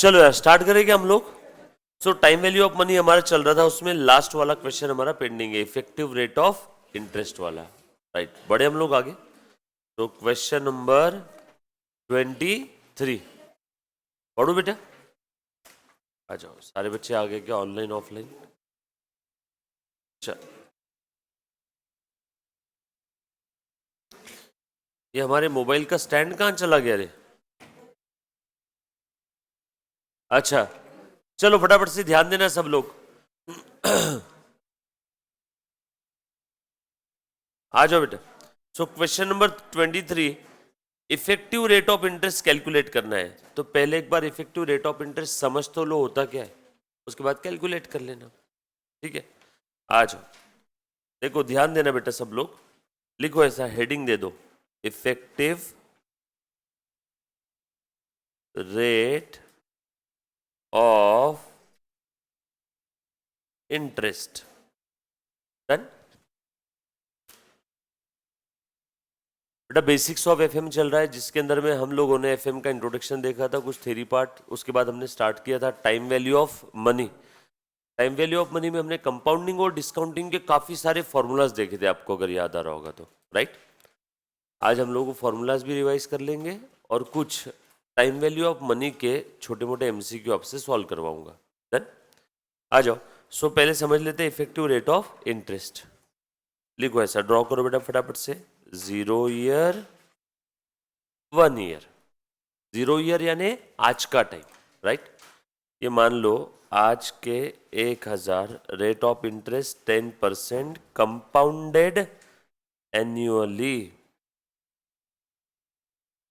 चलो यार स्टार्ट करेंगे हम लोग। सो टाइम वैल्यू ऑफ मनी हमारा चल रहा था, उसमें लास्ट वाला क्वेश्चन हमारा पेंडिंग है, इफेक्टिव रेट ऑफ इंटरेस्ट वाला। राइट, बढ़े हम लोग आगे। तो क्वेश्चन नंबर 23 पढ़ो बेटा। आ जाओ सारे बच्चे आगे, क्या ऑनलाइन ऑफलाइन? अच्छा, ये हमारे मोबाइल का स्टैंड कहाँ चला गया रे? अच्छा, चलो फटाफट से ध्यान देना सब लोग। आ जाओ बेटा। So question number 23, effective rate of interest calculate करना है। तो पहले एक बार इफेक्टिव रेट ऑफ इंटरेस्ट समझ तो लो होता क्या है, उसके बाद कैलकुलेट कर लेना। ठीक है, आ जाओ। देखो ध्यान देना बेटा सब लोग, लिखो ऐसा हेडिंग दे दो, effective rate of interest. Done बेटा। बेसिक्स ऑफ एफएम चल रहा है, जिसके अंदर में हम लोगों ने एफएम का इंट्रोडक्शन देखा था, कुछ थ्योरी पार्ट, उसके बाद हमने स्टार्ट किया था time value of money. Time value of money में हमने कंपाउंडिंग और डिस्काउंटिंग के काफी सारे फॉर्मूलाज देखे थे, आपको अगर याद आ रहा होगा तो। राइट, आज हम लोग फॉर्मूलाज भी रिवाइज कर लेंगे और कुछ टाइम वैल्यू ऑफ मनी के छोटे मोटे एमसीक्यू आपसे सॉल्व करवाऊंगा। डन, आ जाओ। सो पहले समझ लेते हैं इफेक्टिव रेट ऑफ इंटरेस्ट। लिखो ऐसा, ड्रॉ करो बेटा फटाफट से, 0 ईयर 1 ईयर। 0 ईयर यानी आज का टाइम। राइट, ये मान लो आज के 1000, rate of interest 10% compounded annually.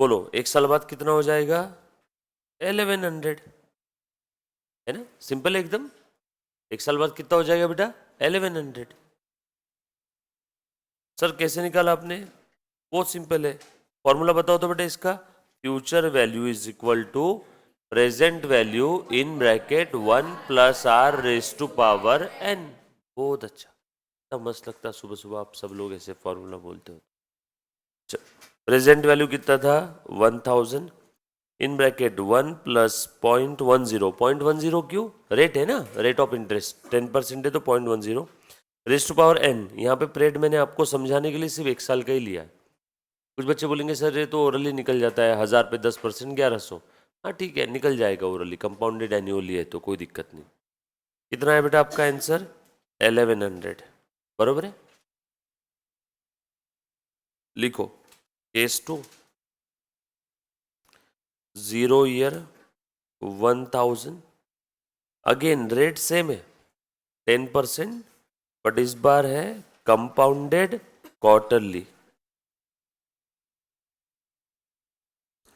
बोलो एक साल बाद कितना हो जाएगा? 1100, है ना? सिंपल एकदम। एक साल बाद कितना हो जाएगा बेटा? 1100। सर कैसे निकाला आपने? बहुत सिंपल है, फॉर्मूला बताओ तो बेटा इसका। Future value is equal to present value in bracket 1 plus r raise to power n. बहुत अच्छा, इतना मस्त लगता है सुबह सुबह आप सब लोग ऐसे फॉर्मूला बोलते हो। प्रेजेंट वैल्यू कितना था? 1000 इन ब्रैकेट 1 प्लस 0.10। 0.10 क्यों? रेट है ना, रेट ऑफ इंटरेस्ट 10% है तो 0.10 रेज टू पावर एन। यहाँ पे पीरियड मैंने आपको समझाने के लिए सिर्फ एक साल का ही लिया है। कुछ बच्चे बोलेंगे सर ये तो ओरली निकल जाता है, 1000 पे 10% 1100। हाँ ठीक है, निकल जाएगा ओरली, कंपाउंडेड एन्युअली है तो कोई दिक्कत नहीं। कितना है बेटा आपका आंसर? 1100, बरोबर है। लिखो case 2, 0 year 1000, again rate same है 10%, बट इस बार है कंपाउंडेड क्वार्टरली।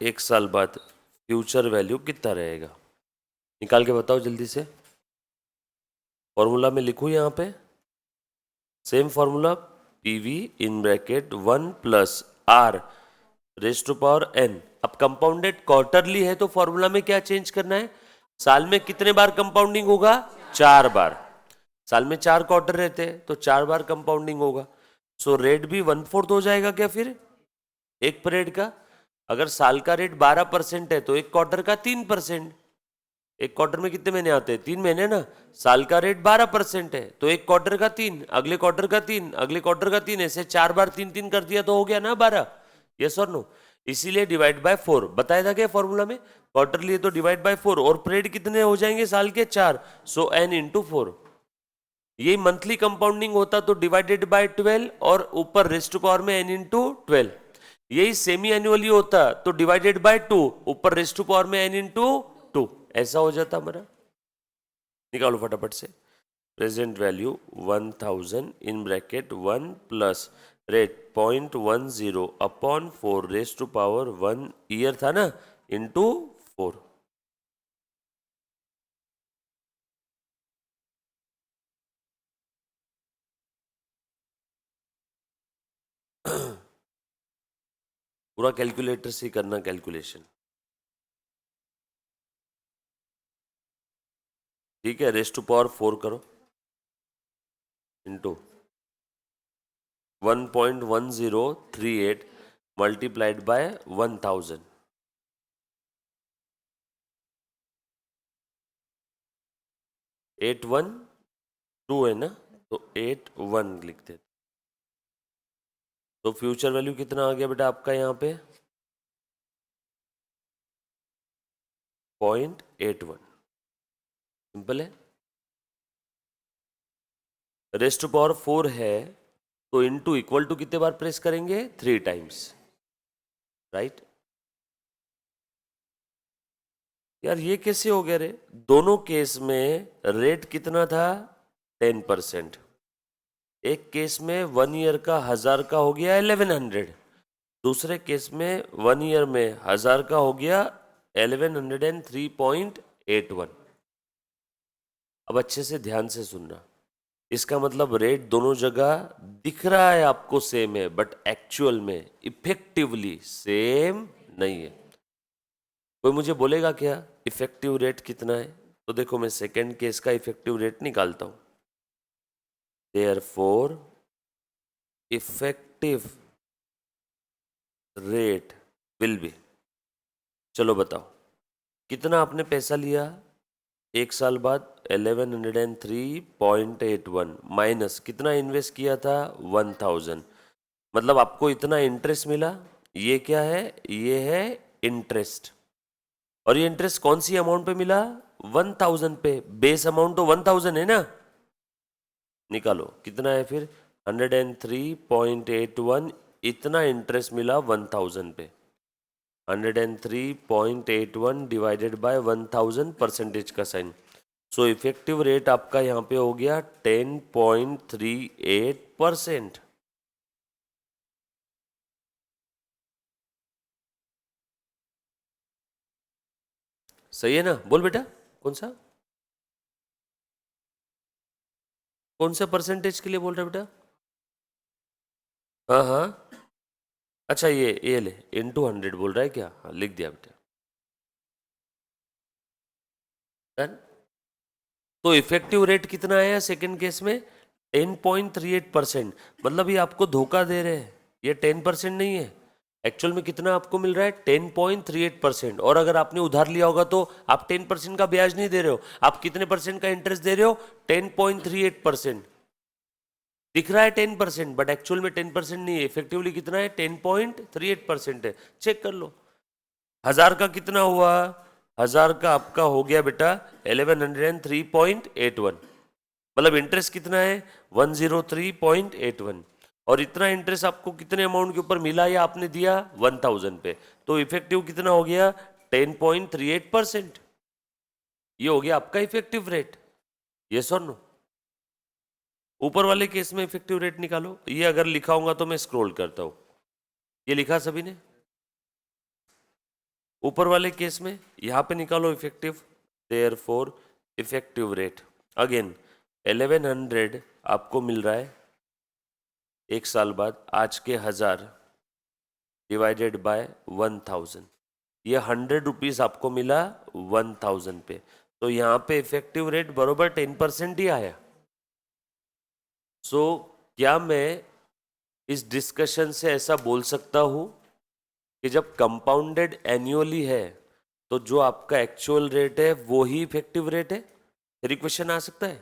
एक साल बाद फ्यूचर वैल्यू कितना रहेगा? निकाल के बताओ जल्दी से। फॉर्मूला में लिखूं यहाँ पे, same formula, PV in bracket 1 plus r raise to power n. अब कंपाउंडेड क्वार्टरली है तो फॉर्मूला में क्या चेंज करना है? साल में कितने बार कंपाउंडिंग होगा? 4 बार। साल में 4 क्वार्टर रहते हैं तो 4 बार कंपाउंडिंग होगा। सो रेट भी 1/4 हो जाएगा क्या फिर एक पीरियड का? अगर साल का रेट 12% है तो एक क्वार्टर का 3%। एक क्वार्टर में कितने महीने आते हैं? 3 महीने ना। साल का रेट 12% है तो एक क्वार्टर का 3, अगले क्वार्टर का 3, अगले क्वार्टर का 3, ऐसे 4 बार 3 3 कर दिया तो हो गया ना 12। यस और नो? इसीलिए डिवाइड बाय 4 बताया था क्या फॉर्मूला में? क्वार्टरली है तो डिवाइड बाय 4, और पीरियड कितने हो जाएंगे साल के? 4। सो n इंटू 4। यही मंथली कंपाउंडिंग होता तो डिवाइडेड बाय 12 और ऊपर रेस्ट टू पावर में n इंटू 12। यही सेमी एनुअली होता तो डिवाइडेड बाय 2, ऊपर रेस्ट टू पावर में n इंटू 2, ऐसा हो जाता हमारा। निकालो फटाफट से। Present value 1000 in bracket 1 plus rate 0.10 upon 4 raise to power 1 year था ना, इंटू 4। पूरा कैलकुलेटर से करना कैलकुलेशन, ठीक है? रेज टू पावर 4 करो इंटू 1.1038 मल्टीप्लाइड बाय 1000। 812 है ना, तो 81 लिख देते। तो फ्यूचर वैल्यू कितना आ गया बेटा आपका यहाँ पे 0.81, सिंपल है। रेस्ट टू पावर 4 है तो इनटू इक्वल टू कितने बार प्रेस करेंगे 3 टाइम्स, राइट। यार ये कैसे हो गया रे, दोनों केस में रेट कितना था 10%, एक केस में 1 ईयर का 1000 का हो गया 1100, दूसरे केस में 1 ईयर में 1000 का हो गया 1103.81। अब अच्छे से ध्यान से सुनना, इसका मतलब रेट दोनों जगह दिख रहा है आपको सेम है, बट एक्चुअल में इफेक्टिवली सेम नहीं है। कोई मुझे बोलेगा क्या इफेक्टिव रेट कितना है, तो देखो मैं सेकेंड केस का इफेक्टिव रेट निकालता हूं। Therefore effective rate will be, चलो बताओ कितना आपने पैसा लिया एक साल बाद 1103.81 माइनस कितना इन्वेस्ट किया था 1000, मतलब आपको इतना इंटरेस्ट मिला। ये क्या है, ये है इंटरेस्ट, और ये इंटरेस्ट कौन सी अमाउंट पे मिला 1000 पे, बेस अमाउंट तो 1000 है ना, निकालो कितना है फिर 103.81, इतना इंटरेस्ट मिला 1000 पे, 103.81 डिवाइडेड बाय 1000 परसेंटेज का साइन, सो इफेक्टिव रेट आपका यहाँ पे हो गया 10.38%। सही है ना, बोल बेटा कौन सा परसेंटेज के लिए बोल रहा है बेटा, हाँ हाँ, अच्छा ये ले इनटू 100 बोल रहा है क्या, हाँ लिख दिया बेटा, डन। तो इफेक्टिव रेट कितना आया सेकंड केस में 10.38%, मतलब ये आपको धोखा दे रहे हैं, ये 10% नहीं है, एक्चुअल में कितना आपको मिल रहा है 10.38%। और अगर आपने उधार लिया होगा तो आप 10% का ब्याज नहीं दे रहे हो, आप कितने परसेंट का इंटरेस्ट दे रहे हो 10.38%, दिख रहा है 10%, बट एक्चुअल में 10% नहीं है, इफेक्टिवली कितना है 10.38% है, चेक कर लो। 1000 का कितना हुआ, 1000 का आपका हो गया बेटा 1103.81, मतलब इंटरेस्ट कितना है 103.81, और इतना इंटरेस्ट आपको कितने अमाउंट के ऊपर मिला या आपने दिया 1000 पे, तो इफेक्टिव कितना हो गया 10.38%, ये हो गया आपका इफेक्टिव रेट, यस और नो। ऊपर वाले केस में इफेक्टिव रेट निकालो, ये अगर लिखा होगा तो मैं स्क्रॉल करता हूं, ये लिखा सभी ने, ऊपर वाले केस में यहां पे निकालो effective, therefore effective rate again 1100 आपको मिल रहा है एक साल बाद, आज के 1000 डिवाइडेड बाय 1000, ये 100 रुपीज आपको मिला 1000 पे, तो यहाँ पे इफेक्टिव रेट बरोबर 10% ही आया। सो क्या मैं इस डिस्कशन से ऐसा बोल सकता हूं कि जब कंपाउंडेड एनुअली है तो जो आपका एक्चुअल रेट है वो ही इफेक्टिव रेट है, फिर क्वेश्चन आ सकता है,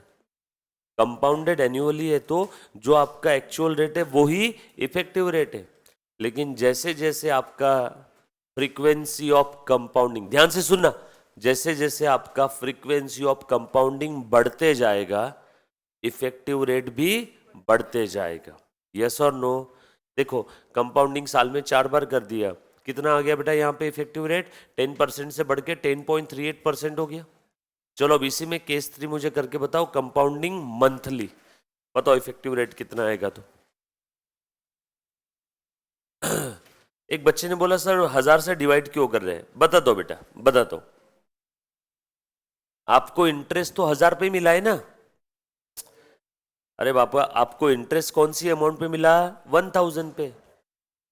कंपाउंडेड एनुअली है तो जो आपका एक्चुअल रेट है वो ही इफेक्टिव रेट है, लेकिन जैसे जैसे आपका फ्रीक्वेंसी ऑफ कंपाउंडिंग, ध्यान से सुनना, जैसे जैसे आपका फ्रीक्वेंसी ऑफ कंपाउंडिंग बढ़ते जाएगा इफेक्टिव रेट भी बढ़ते जाएगा, यस और नो। देखो कंपाउंडिंग साल में 4 बार कर दिया, कितना आ गया बेटा यहाँ पे इफेक्टिव रेट 10% से बढ़ के 10.38% हो गया। चलो अब इसी में केस 3 मुझे करके बताओ, कंपाउंडिंग मंथली, बताओ इफेक्टिव रेट कितना आएगा। तो एक बच्चे ने बोला सर 1000 से डिवाइड क्यों कर रहे हैं, बता दो बेटा बता दो, आपको इंटरेस्ट तो 1000 पे मिला है ना, अरे बापा आपको इंटरेस्ट कौन सी अमाउंट पे मिला 1000 पे,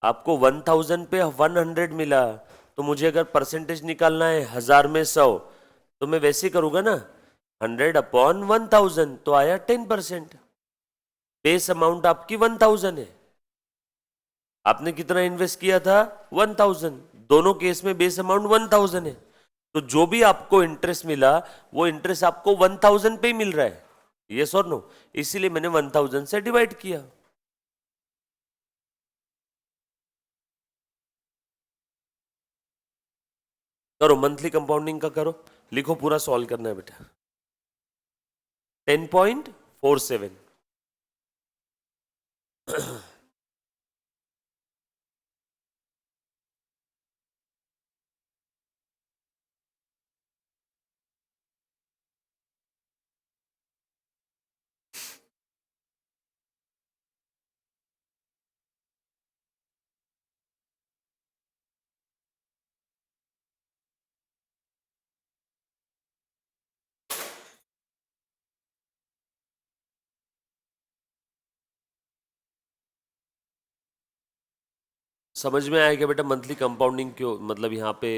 आपको 1000 पे 100 मिला, तो मुझे अगर परसेंटेज निकालना है 1000 में 100, तो मैं वैसे ही करूंगा ना 100 अपॉन 1000, तो आया 10%, बेस अमाउंट आपकी 1000 है, आपने कितना इन्वेस्ट किया था 1000, दोनों केस में बेस अमाउंट 1000 है, तो जो भी आपको इंटरेस्ट मिला वो इंटरेस्ट आपको 1000 पे ही मिल रहा है, यस और नो, इसीलिए मैंने 1000 से डिवाइड किया। करो मंथली कंपाउंडिंग का, करो, लिखो, पूरा सॉल्व करना है बेटा। 10.47। समझ में आया क्या बेटा मंथली कंपाउंडिंग क्यों, मतलब यहाँ पे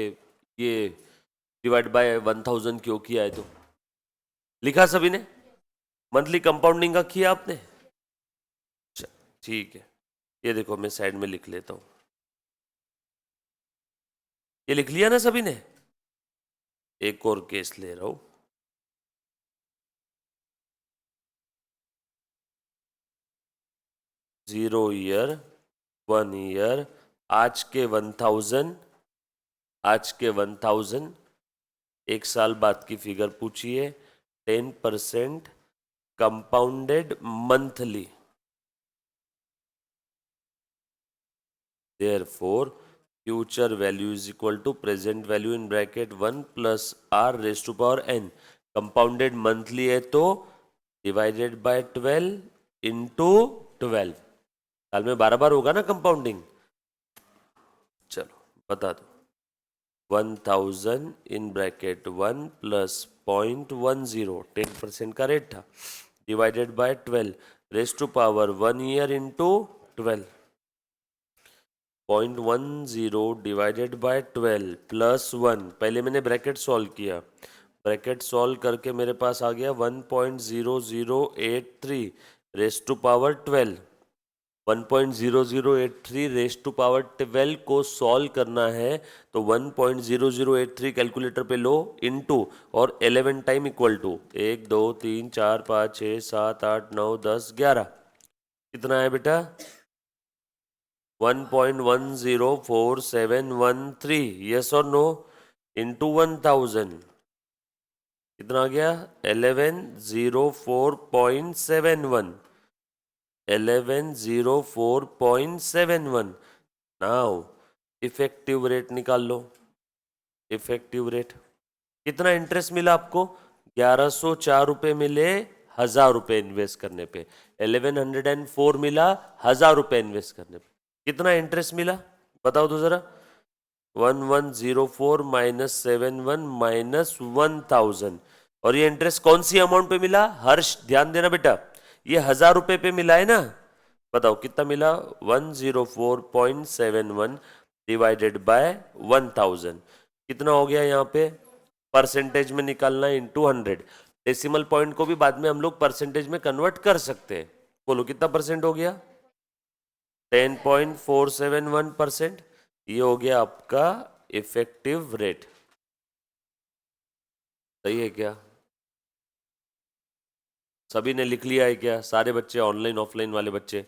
ये डिवाइड बाय 1000 क्यों किया है? तो लिखा सभी ने, मंथली कंपाउंडिंग का किया आपने? ठीक है, ये देखो मैं साइड में लिख लेता हूं, ये लिख लिया ना सभी ने? एक और केस ले रहा हूं, 0 ईयर, 1 ईयर, आज के 1000, आज के 1000, एक साल बाद की फिगर पूछिए, 10% compounded monthly, therefore future value is equal to present value in bracket 1 plus r raised to power n, compounded monthly है तो डिवाइडेड बाय 12 इंटू 12, साल में 12 बार होगा ना कंपाउंडिंग। चलो बता दो, 1000 इन ब्रैकेट 1 प्लस 0.10, 10% का रेट था, divided by 12 raise to power 1 year into 12, 0.10 divided by 12 plus 1, पहले मैंने ब्रैकेट सॉल्व किया, ब्रैकेट सॉल्व करके मेरे पास आ गया 1.0083 raise to power 12, 1.0083 raise to power 12 को सॉल्व करना है तो 1.0083 कैलकुलेटर पे लो, इनटू और 11 टाइम इक्वल टू 1 2 3 4 5 6 7 8 9 10 11, कितना है बेटा? 1.104713, यस और नो, इंटू 1000, कितना आ गया? 1104.71, 1104.71। नाउ इफेक्टिव रेट निकाल लो, इफेक्टिव रेट कितना इंटरेस्ट मिला आपको? 1104 रुपये मिले 1000 रुपये इन्वेस्ट करने पे, 1104 मिला 1000 रुपये इन्वेस्ट करने पे, कितना इंटरेस्ट मिला बताओ तो जरा? 1104 माइनस 71 माइनस 1000, और ये इंटरेस्ट कौन सी अमाउंट पे मिला? हर्ष ध्यान देना बेटा, ये 1000 रुपये पे मिला है ना, बताओ कितना मिला? 104.71 डिवाइडेड बाय 1000, कितना हो गया यहाँ पे? परसेंटेज में निकालना है इंटू 100, डेसिमल पॉइंट को भी बाद में हम लोग परसेंटेज में कन्वर्ट कर सकते हैं, बोलो कितना परसेंट हो गया? 10.471%, ये हो गया आपका इफेक्टिव रेट, सही है क्या? सभी ने लिख लिया है क्या? सारे बच्चे, ऑनलाइन ऑफलाइन वाले बच्चे?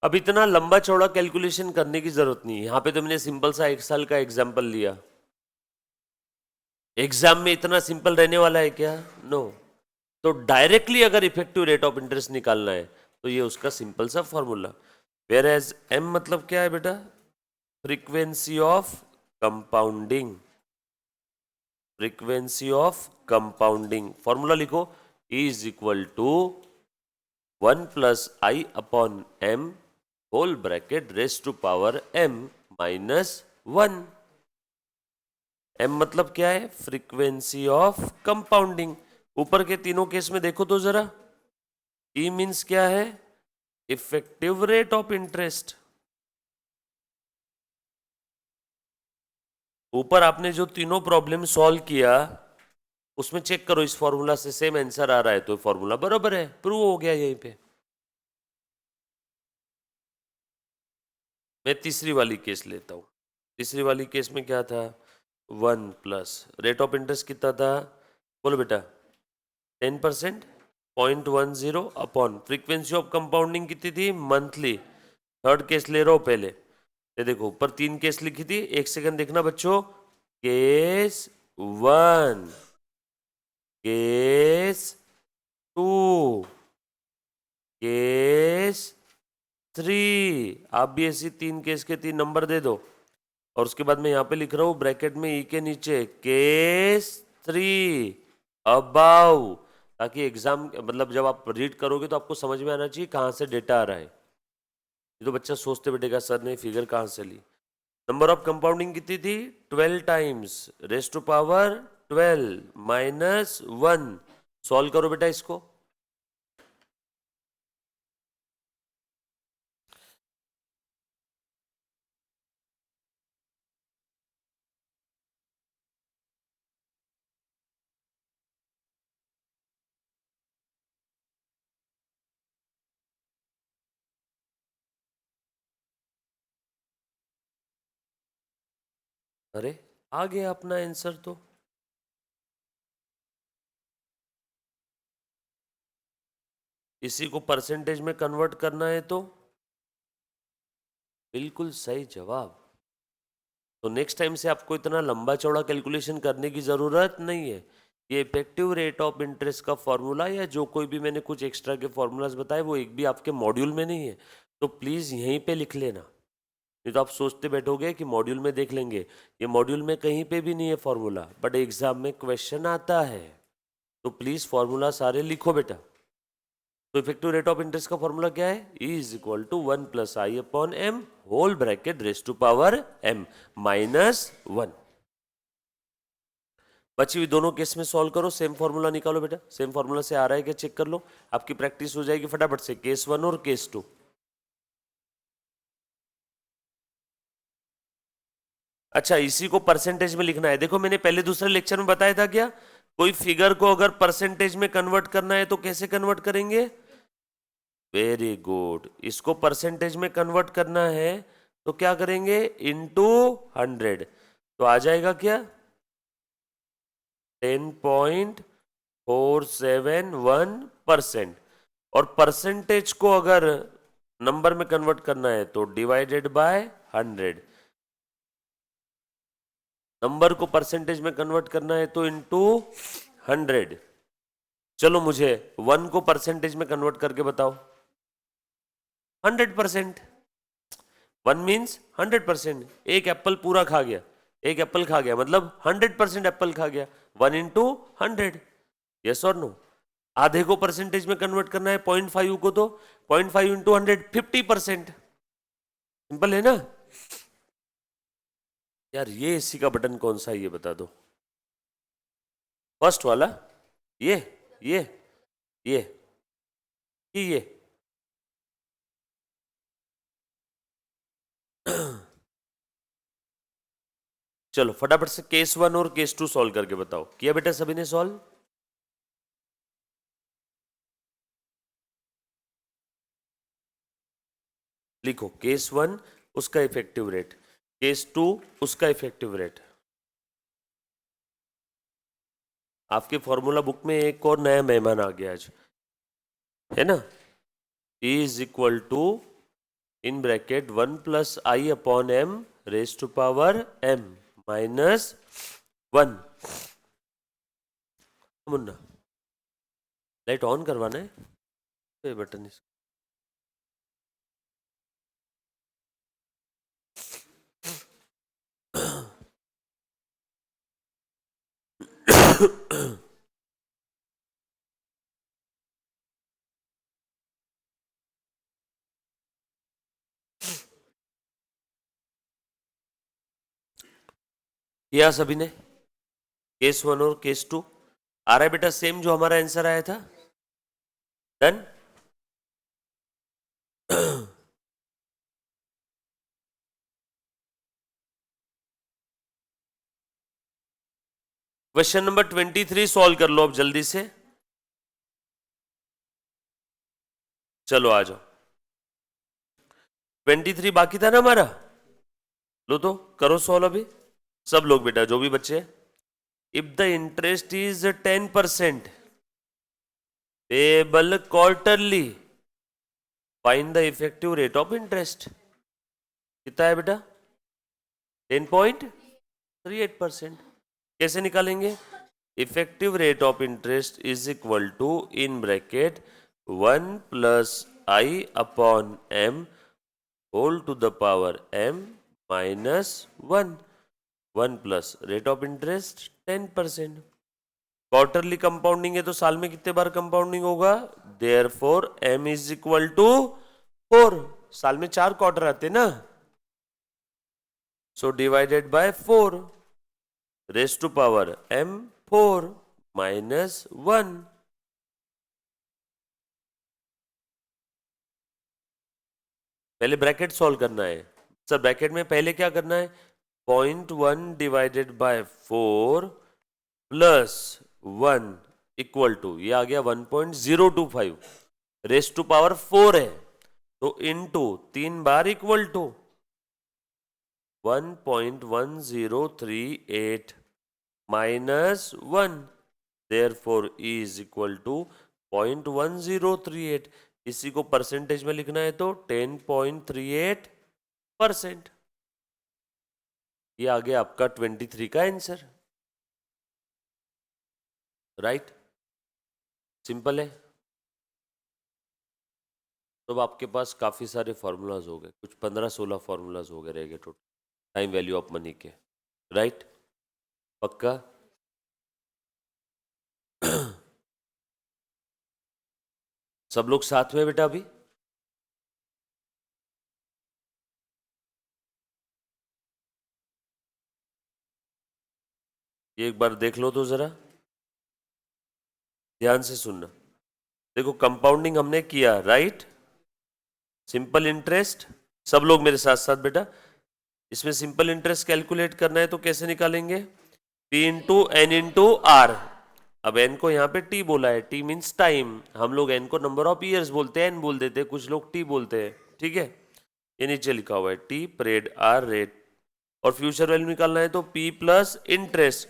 अब इतना लंबा चौड़ा कैलकुलेशन करने की जरूरत नहीं है, यहाँ पे तो मैंने सिंपल सा एक साल का एग्जाम्पल लिया, एग्जाम में इतना सिंपल रहने वाला है क्या? नो। तो डायरेक्टली अगर इफेक्टिव रेट ऑफ इंटरेस्ट निकालना है तो ये उसका सिंपल सा फॉर्मूला, वेयर एज एम मतलब क्या है बेटा? Frequency of compounding, frequency of compounding, formula लिखो, E is equal to 1 plus i upon m whole bracket raise to power m minus 1, m मतलब क्या है? फ्रीक्वेंसी ऑफ कंपाउंडिंग, ऊपर के तीनों केस में देखो तो जरा, ई मीन्स क्या है, इफेक्टिव रेट ऑफ इंटरेस्ट। ऊपर आपने जो तीनों प्रॉब्लम सॉल्व किया उसमें चेक करो, इस फॉर्मूला से सेम आंसर आ रहा है तो फॉर्मूला बराबर है, प्रूव हो गया यहीं पे। मैं तीसरी वाली केस लेता हूं। तीसरी वाली केस में क्या था, 1 प्लस रेट ऑफ इंटरेस्ट कितना था, बोलो बेटा, 10%, 0.10 अपॉन फ्रीक्वेंसी ऑफ कंपाउंडिंग कितनी थी, मंथली। थर्ड केस ले रहा हूं पहले, ये देखो ऊपर 3 केस लिखी थी, 1 सेकंड देखना बच्चों। Case 1, case 2, case 3। आप भी ऐसी 3 केस के 3 नंबर दे दो, और उसके बाद मैं यहां पे लिख रहा हूं ब्रैकेट में ई के नीचे केस 3 अबाउ, ताकि एग्जाम मतलब जब आप रीड करोगे तो आपको समझ में आना चाहिए कहां से डेटा आ रहा है। ये तो बच्चा सोचते बैठेगा सर ने फिगर कहां से ली। नंबर ऑफ कंपाउंडिंग कितनी थी, 12 times raise to power 12 minus 1। Solve करो बेटा इसको। अरे आ गया अपना आंसर तो। इसी को परसेंटेज में कन्वर्ट करना है तो बिल्कुल सही जवाब। तो नेक्स्ट टाइम से आपको इतना लंबा चौड़ा कैलकुलेशन करने की ज़रूरत नहीं है। ये इफेक्टिव रेट ऑफ इंटरेस्ट का फॉर्मूला या जो कोई भी मैंने कुछ एक्स्ट्रा के फॉर्मूलाज बताए वो एक भी आपके मॉड्यूल में नहीं है, तो प्लीज़ यहीं पे लिख लेना। नहीं तो आप सोचते बैठोगे कि मॉड्यूल में देख लेंगे, ये मॉड्यूल में कहीं पे भी नहीं है फॉर्मूला, बट एग्जाम में क्वेश्चन आता है, तो प्लीज़ फॉर्मूला सारे लिखो बेटा। तो इफेक्टिव रेट ऑफ इंटरेस्ट का फॉर्मूला क्या है, E is equal to 1 plus i upon m whole bracket raise to power m minus 1। बची हुई दोनों केस में सॉल्व करो, सेम फॉर्मूला निकालो बेटा, सेम फॉर्मूला से आ रहा है क्या चेक कर लो, आपकी प्रैक्टिस हो जाएगी फटाफट से। केस 1 और केस 2, अच्छा इसी को परसेंटेज में लिखना है। देखो मैंने पहले दूसरे लेक्चर में बताया था क्या, कोई फिगर को अगर परसेंटेज में कन्वर्ट करना है तो कैसे कन्वर्ट करेंगे, वेरी गुड, इसको परसेंटेज में कन्वर्ट करना है तो क्या करेंगे, इनटू 100, तो आ जाएगा क्या 10.471%। और परसेंटेज को अगर नंबर में कन्वर्ट करना है तो डिवाइडेड बाय 100, नंबर को परसेंटेज में कन्वर्ट करना है तो इनटू 100। चलो मुझे 1 को परसेंटेज में कन्वर्ट करके बताओ, 100%। 1 मीन्स 100%, एक एप्पल पूरा खा गया, एक एप्पल खा गया मतलब 100% एप्पल खा गया, 1 इंटू 100, यस और नो। आधे को परसेंटेज में कन्वर्ट करना है, 0.5 को, तो 0.5 इंटू 100 50%। सिंपल है ना यार। ये इसी का बटन कौन सा है ये बता दो, फर्स्ट वाला, ये ये ये ये चलो फटाफट से केस 1 और केस 2 सॉल्व करके बताओ, किया बेटा सभी ने सॉल्व। लिखो केस 1 उसका इफेक्टिव रेट, केस 2 उसका इफेक्टिव रेट। आपके फॉर्मूला बुक में एक और नया मेहमान आ गया आज, है ना, E is equal to in bracket 1 plus i upon m raise to power m minus 1। Munna light on करवाना है, ये बटन इस किया सभी ने, केस 1 और केस 2। आ रहा है बेटा सेम जो हमारा आंसर आया था? डन। क्वेश्चन नंबर 23 सॉल्व कर लो अब जल्दी से। चलो आ जाओ। 23 बाकी था ना हमारा। लो तो करो सॉल्व अभी सब लोग बेटा, जो भी बच्चे हैं। If the interest is 10% payable quarterly, find the effective rate of interest. कितना है बेटा? 10.38%। कैसे निकालेंगे? Effective rate of interest is equal to in bracket 1 plus i upon m whole to the power m minus 1 plus rate of interest 10%। Quarterly compounding है तो साल में कितने बार कंपाउंडिंग होगा? Therefore m is equal to 4। साल में 4 quarter आते ना, so divided by 4 raise to power m 4 minus 1। पहले ब्रैकेट सॉल्व करना है सर। ब्रैकेट में पहले क्या करना है? 0.1 divided by 4 plus 1 equal to, ये आ गया 1.025 रेस टू पावर 4 है तो इनटू 3 बार equal to 1.1038 minus 1, therefore is equal to 0.1038। इसी को परसेंटेज में लिखना है तो 10.38%। ये आ गया आपका 23 का आंसर। राइट, सिंपल है। तो अब आपके पास काफी सारे फॉर्मूलाज हो गए, कुछ 15-16 फॉर्मूलाज हो गए रह गए total time value of money के। राइट, पक्का? सब लोग साथ में बेटा अभी? ये एक बार देख लो तो जरा ध्यान से सुनना। देखो कंपाउंडिंग हमने किया, राइट? सिंपल इंटरेस्ट, सब लोग मेरे साथ साथ बेटा। इसमें सिंपल इंटरेस्ट कैलकुलेट करना है तो कैसे निकालेंगे? P into n into r. अब n को यहाँ पे t बोला है, t मीन्स टाइम। हम लोग n को नंबर ऑफ ईयर्स बोलते हैं, n बोल देते हैं, कुछ लोग t बोलते हैं, ठीक है? ये नीचे लिखा हुआ है t परेड आर रेट। और फ्यूचर वैल्यू निकालना है तो p plus interest,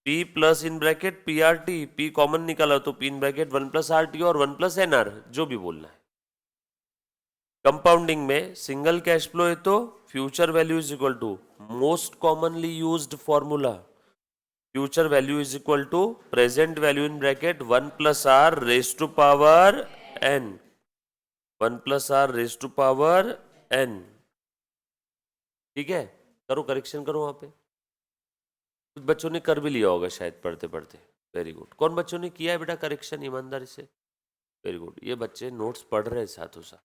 p plus in bracket P R T, p common निकाला तो p इन ब्रैकेट 1 प्लस आर टी और 1 प्लस एन आर, जो भी बोलना है। कंपाउंडिंग में सिंगल कैश फ्लो है तो future value is equal to most commonly used formula, future value is equal to present value in bracket 1 plus are raise to power n, 1 plus are raise to power n। ठीक है, करो correction करो वहां पे। कुछ बच्चों ने कर भी लिया होगा शायद पढ़ते पढ़ते। Very good. कौन बच्चों ने किया है बेटा करेक्शन ईमानदारी से? वेरी गुड, ये बच्चे नोट्स पढ़ रहे हैं साथों साथ।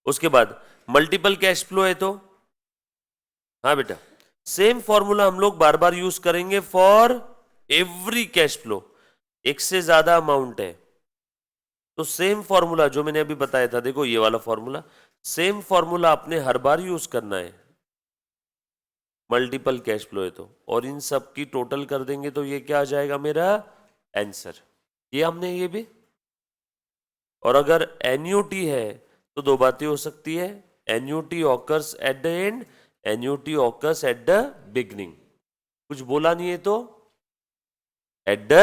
उसके बाद मल्टीपल कैश फ्लो है तो, हाँ बेटा, सेम फॉर्मूला हम लोग बार बार यूज करेंगे फॉर एवरी कैश फ्लो। एक से ज्यादा अमाउंट है तो सेम फॉर्मूला जो मैंने अभी बताया था, देखो ये वाला फॉर्मूला, सेम फॉर्मूला आपने हर बार यूज करना है मल्टीपल कैश फ्लो है तो। और इन सब की टोटल कर देंगे तो ये क्या आ जाएगा मेरा आंसर। ये हमने ये भी। और अगर एन्यूटी है तो दो बातें हो सकती है, annuity occurs at the end, annuity occurs at the beginning. कुछ बोला नहीं है तो at the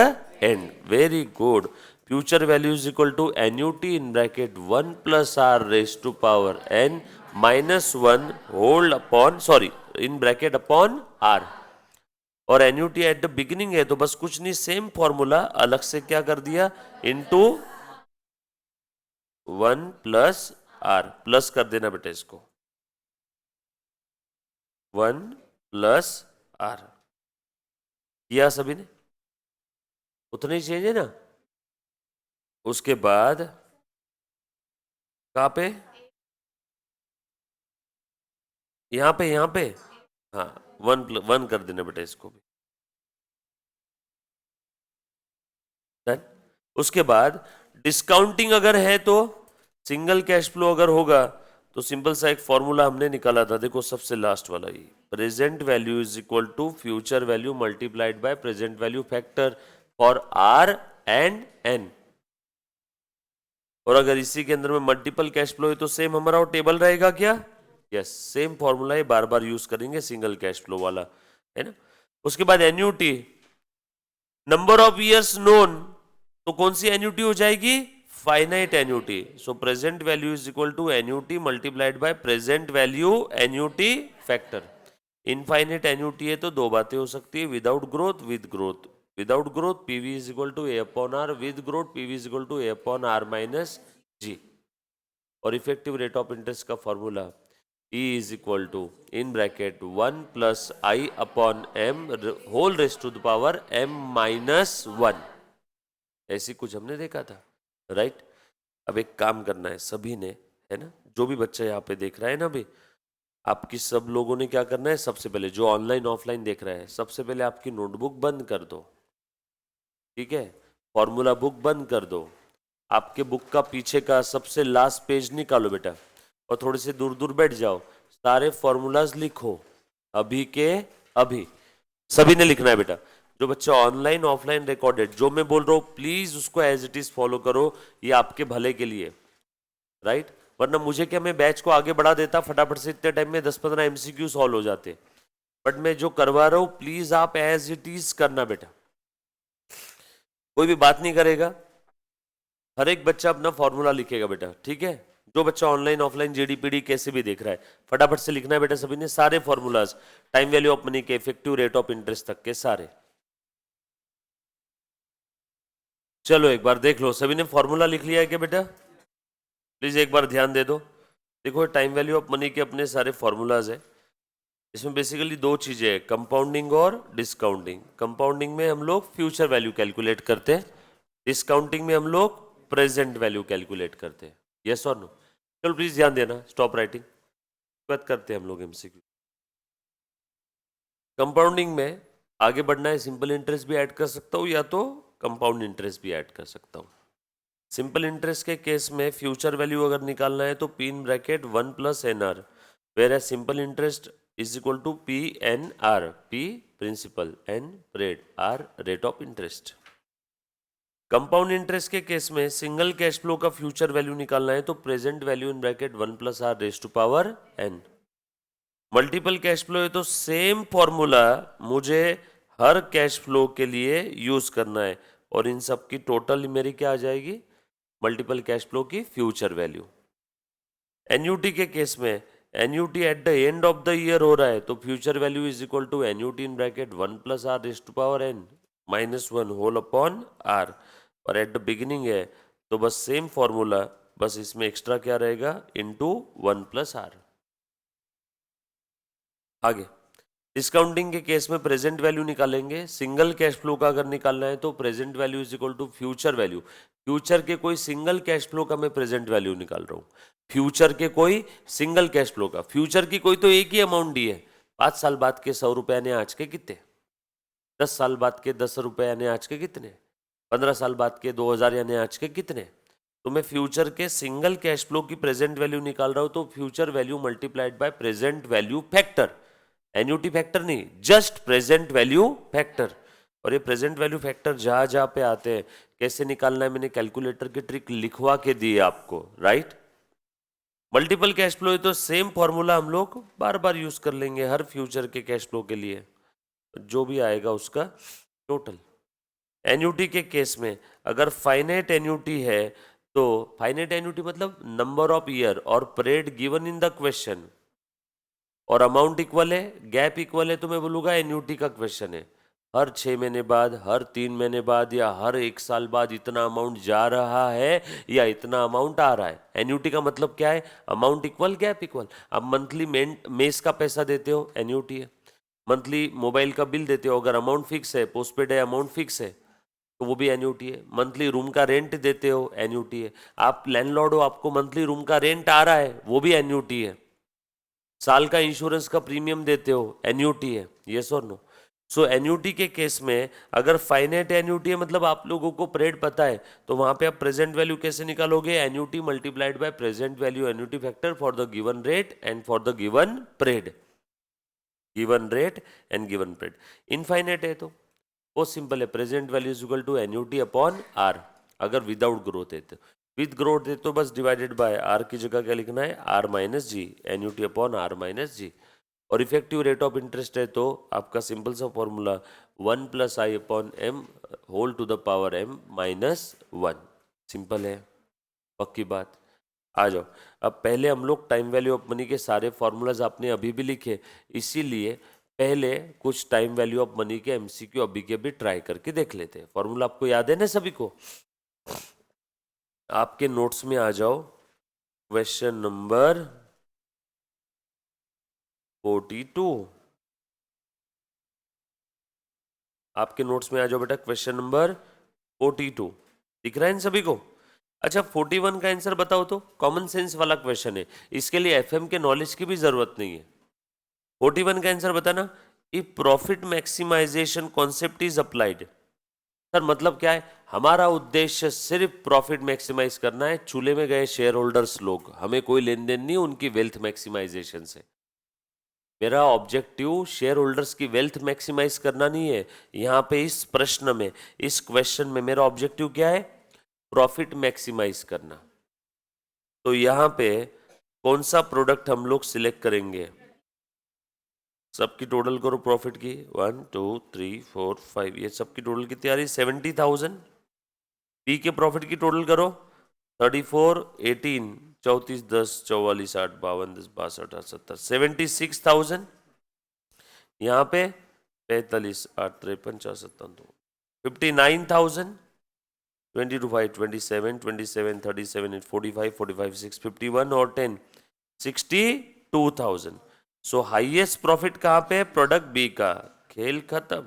end. Very good. Future value is equal to annuity in bracket 1 plus are raise to power n minus 1 whole upon, sorry, in bracket upon r. और annuity at the beginning है तो बस कुछ नहीं, same formula अलग से क्या कर दिया, इनटू 1 प्लस आर, प्लस कर देना बेटा इसको, 1 प्लस आर। किया सभी ने? उतना ही चेंज है ना? उसके बाद कहाँ पे? यहाँ पे, यहाँ पे, हाँ, 1 कर देना बेटा इसको भी। डन। उसके बाद डिस्काउंटिंग अगर है तो सिंगल कैश फ्लो अगर होगा तो सिंपल सा एक फॉर्मूला हमने निकाला था, देखो सबसे लास्ट वाला ही, present value is equal to future value multiplied by present value factor for R and N. और अगर इसी के अंदर में मल्टीपल कैश फ्लो है तो सेम हमारा वो टेबल रहेगा क्या? यस, सेम फॉर्मूला है, बार बार यूज करेंगे सिंगल कैश फ्लो वाला, है ना। उसके बाद annuity, number of years known, तो कौन सी एन्यूटी हो जाएगी? Finite annuity. So present value is equal to annuity multiplied by present value annuity factor. Infinite annuity है तो दो बातें हो सकती है, without growth, with growth. Without growth PV is equal to a upon r, with growth PV is equal to a upon are minus जी। और effective rate of interest का formula E is equal to in bracket 1 plus i upon m whole raise to the power m minus 1। ऐसी कुछ हमने देखा था, right. अब एक काम करना है सभी ने, है ना, जो भी बच्चा यहाँ पे देख रहा है ना, अभी आपकी सब लोगों ने क्या करना है, सबसे पहले जो ऑनलाइन ऑफलाइन देख रहा है, सबसे पहले आपकी नोटबुक बंद कर दो, ठीक है, फॉर्मूला बुक बंद कर दो, आपके बुक का पीछे का सबसे लास्ट पेज निकालो बेटा, और थोड़े से दूर दूर बैठ जाओ, सारे फॉर्मूलाज लिखो अभी के अभी, सभी ने लिखना है बेटा। जो बच्चा ऑनलाइन ऑफलाइन रिकॉर्डेड, जो मैं बोल रहा हूँ प्लीज उसको एज इट इज फॉलो करो, ये आपके भले के लिए, राइट। वरना मुझे क्या, मैं बैच को आगे बढ़ा देता फटाफट से, इतने टाइम में 10-15 एमसीक्यू सॉल्व हो जाते, बट मैं जो करवा रहा हूं प्लीज आप एज इट इज करना बेटा, कोई भी बात नहीं करेगा, हर एक बच्चा अपना फॉर्मूला लिखेगा बेटा, ठीक है। जो बच्चा ऑनलाइन ऑफलाइन जेडीपीडी कैसे भी देख रहा है, फटाफट से लिखना है बेटा सभी ने, सारे formulas, time value of money के इफेक्टिव रेट ऑफ इंटरेस्ट तक के सारे। चलो एक बार देख लो, सभी ने फॉर्मूला लिख लिया है क्या बेटा? प्लीज एक बार ध्यान दे दो। देखो टाइम वैल्यू ऑफ मनी के अपने सारे फॉर्मूलाज है, इसमें बेसिकली दो चीजें हैं, कंपाउंडिंग और डिस्काउंटिंग। कंपाउंडिंग में हम लोग फ्यूचर वैल्यू कैलकुलेट करते हैं, डिस्काउंटिंग में हम लोग प्रेजेंट वैल्यू कैलकुलेट करते हैं, यस और नो। चलो प्लीज ध्यान देना, स्टॉप राइटिंग, बात करते हैं हम लोग एमसीक्यू। कंपाउंडिंग में आगे बढ़ना है, सिंपल इंटरेस्ट भी ऐड कर सकता हूँ या तो कंपाउंड इंटरेस्ट भी ऐड कर सकता हूँ। सिंपल इंटरेस्ट के केस में फ्यूचर वैल्यू अगर निकालना है तो p in bracket 1 plus n r, whereas simple interest is equal to p n r, p principal, n period, r rate of interest. Compound interest के case में single cash flow का future value निकालना है तो present value in bracket 1 plus are raise to power n. Multiple cash flow है तो same formula मुझे हर cash flow के लिए यूज करना है, और इन सब की टोटल मेरी क्या आ जाएगी, मल्टीपल कैश फ्लो की फ्यूचर वैल्यू। एन्यूटी के केस में annuity at the end of the year हो रहा है तो future value is equal to annuity in bracket 1 plus are raise to power n minus 1 whole upon r, और at the beginning है तो बस सेम फॉर्मूला, बस इसमें एक्स्ट्रा क्या रहेगा, इनटू 1 प्लस आर। आगे डिस्काउंटिंग के केस में प्रेजेंट वैल्यू निकालेंगे, सिंगल कैश फ्लो का अगर निकालना है तो present value is equal to future value, future के कोई सिंगल कैश फ्लो का मैं प्रेजेंट वैल्यू निकाल रहा हूँ, फ्यूचर के कोई सिंगल कैश फ्लो का, फ्यूचर की कोई तो एक ही अमाउंट दी है, 5 साल बाद के 100 रुपए यानी आज के कितने, 10 साल बाद के 10 रुपए यानी आज के कितने, 15 साल बाद के 2000 यानी आज के कितने। तो मैं फ्यूचर के सिंगल कैश फ्लो की प्रेजेंट वैल्यू निकाल रहा हूं तो future value multiplied by present value factor, annuity factor नहीं, जस्ट प्रेजेंट वैल्यू फैक्टर। और ये प्रेजेंट वैल्यू फैक्टर जहां जहां पे आते हैं कैसे निकालना है, मैंने कैलकुलेटर की ट्रिक लिखवा के दी है आपको, राइट। मल्टीपल कैश फ्लो है तो सेम फॉर्मूला हम लोग बार बार यूज कर लेंगे हर फ्यूचर के कैश फ्लो के लिए, जो भी आएगा उसका टोटल। एन्यूटी के केस में अगर फाइनाइट एन्यूटी है तो फाइनाइट एन्यूटी मतलब नंबर ऑफ ईयर और period given in the question, और अमाउंट इक्वल है, गैप इक्वल है, तो मैं बोलूंगा एन्यूटी का क्वेश्चन है, हर 6 महीने बाद, हर 3 महीने बाद या हर 1 साल बाद इतना अमाउंट जा रहा है या इतना अमाउंट आ रहा है। एन्यूटी का मतलब क्या है, अमाउंट इक्वल गैप इक्वल। अब मंथली मेस का पैसा देते हो, एन्यूटी है। मंथली मोबाइल का बिल देते हो, अगर अमाउंट फिक्स है, पोस्टपेड है, अमाउंट फिक्स है, तो वो भी एन्यूटी है। मंथली रूम का रेंट देते हो, एन्यूटी है। आप लैंडलॉर्ड हो, आपको मंथली रूम का रेंट आ रहा है, वो भी एन्यूटी है। साल का इंश्योरेंस का प्रीमियम देते हो, एन्यूटी है, यस और नो। सो एन्यूटी के केस में अगर फाइनाइट एन्यूटी है मतलब आप लोगों को पीरियड पता है, तो वहां पे आप प्रेजेंट वैल्यू कैसे निकालोगे? Annuity multiplied by present value annuity factor for the given rate and for the given period, given rate and given period. Infinite है तो वो सिंपल है, present value is equal to annuity upon r. अगर without growth है तो, with growth है तो बस डिवाइडेड बाय आर की जगह क्या लिखना है? R minus G, annuity upon are minus जी। और इफेक्टिव रेट ऑफ इंटरेस्ट है तो आपका सिंपल सा formula 1 plus i upon m whole to the power m minus 1। Simple है, पक्की बात। आ जाओ, अब पहले हम लोग टाइम वैल्यू ऑफ मनी के सारे फॉर्मूलाज आपने अभी भी लिखे, इसीलिए पहले कुछ टाइम वैल्यू ऑफ मनी के एमसीक्यू अभी के भी ट्राई करके देख लेते हैं। फॉर्मूला आपको याद है ना सभी को? आपके नोट्स में आ जाओ, क्वेश्चन नंबर 42। आपके नोट्स में आ जाओ बेटा, क्वेश्चन नंबर 42 दिख रहा है इन सभी को? अच्छा, 41 का आंसर बताओ तो। कॉमन सेंस वाला क्वेश्चन है, इसके लिए एफएम के नॉलेज की भी जरूरत नहीं है। 41 का आंसर बताना। If profit maximisation concept is applied. Sir मतलब क्या है? हमारा उद्देश्य सिर्फ प्रॉफिट मैक्सिमाइज करना है। चूल्हे में गए शेयर होल्डर्स लोग, हमें कोई लेन देन नहीं उनकी वेल्थ मैक्सिमाइजेशन से। मेरा ऑब्जेक्टिव शेयर होल्डर्स की वेल्थ मैक्सिमाइज करना नहीं है। यहाँ पे इस प्रश्न में, इस क्वेश्चन में मेरा ऑब्जेक्टिव क्या है? प्रॉफिट मैक्सिमाइज करना। तो यहाँ पे कौन सा प्रोडक्ट हम लोग सिलेक्ट करेंगे? सबकी टोटल करो प्रॉफिट की, 1 2 3 4 5, ये सबकी टोटल कितनी आ रही? 70,000। पी के प्रॉफिट की टोटल करो, 34 18 34 10 44 8 52 10 62 8 70 76,000। यहाँ पे 45 8 53 4 57 59,000। 22 5 27 27 37 8 45 45 6 51 और 10 62,000। सो हाईएस्ट प्रॉफिट कहाँ पे है? प्रोडक्ट बी का। खेल खत्म।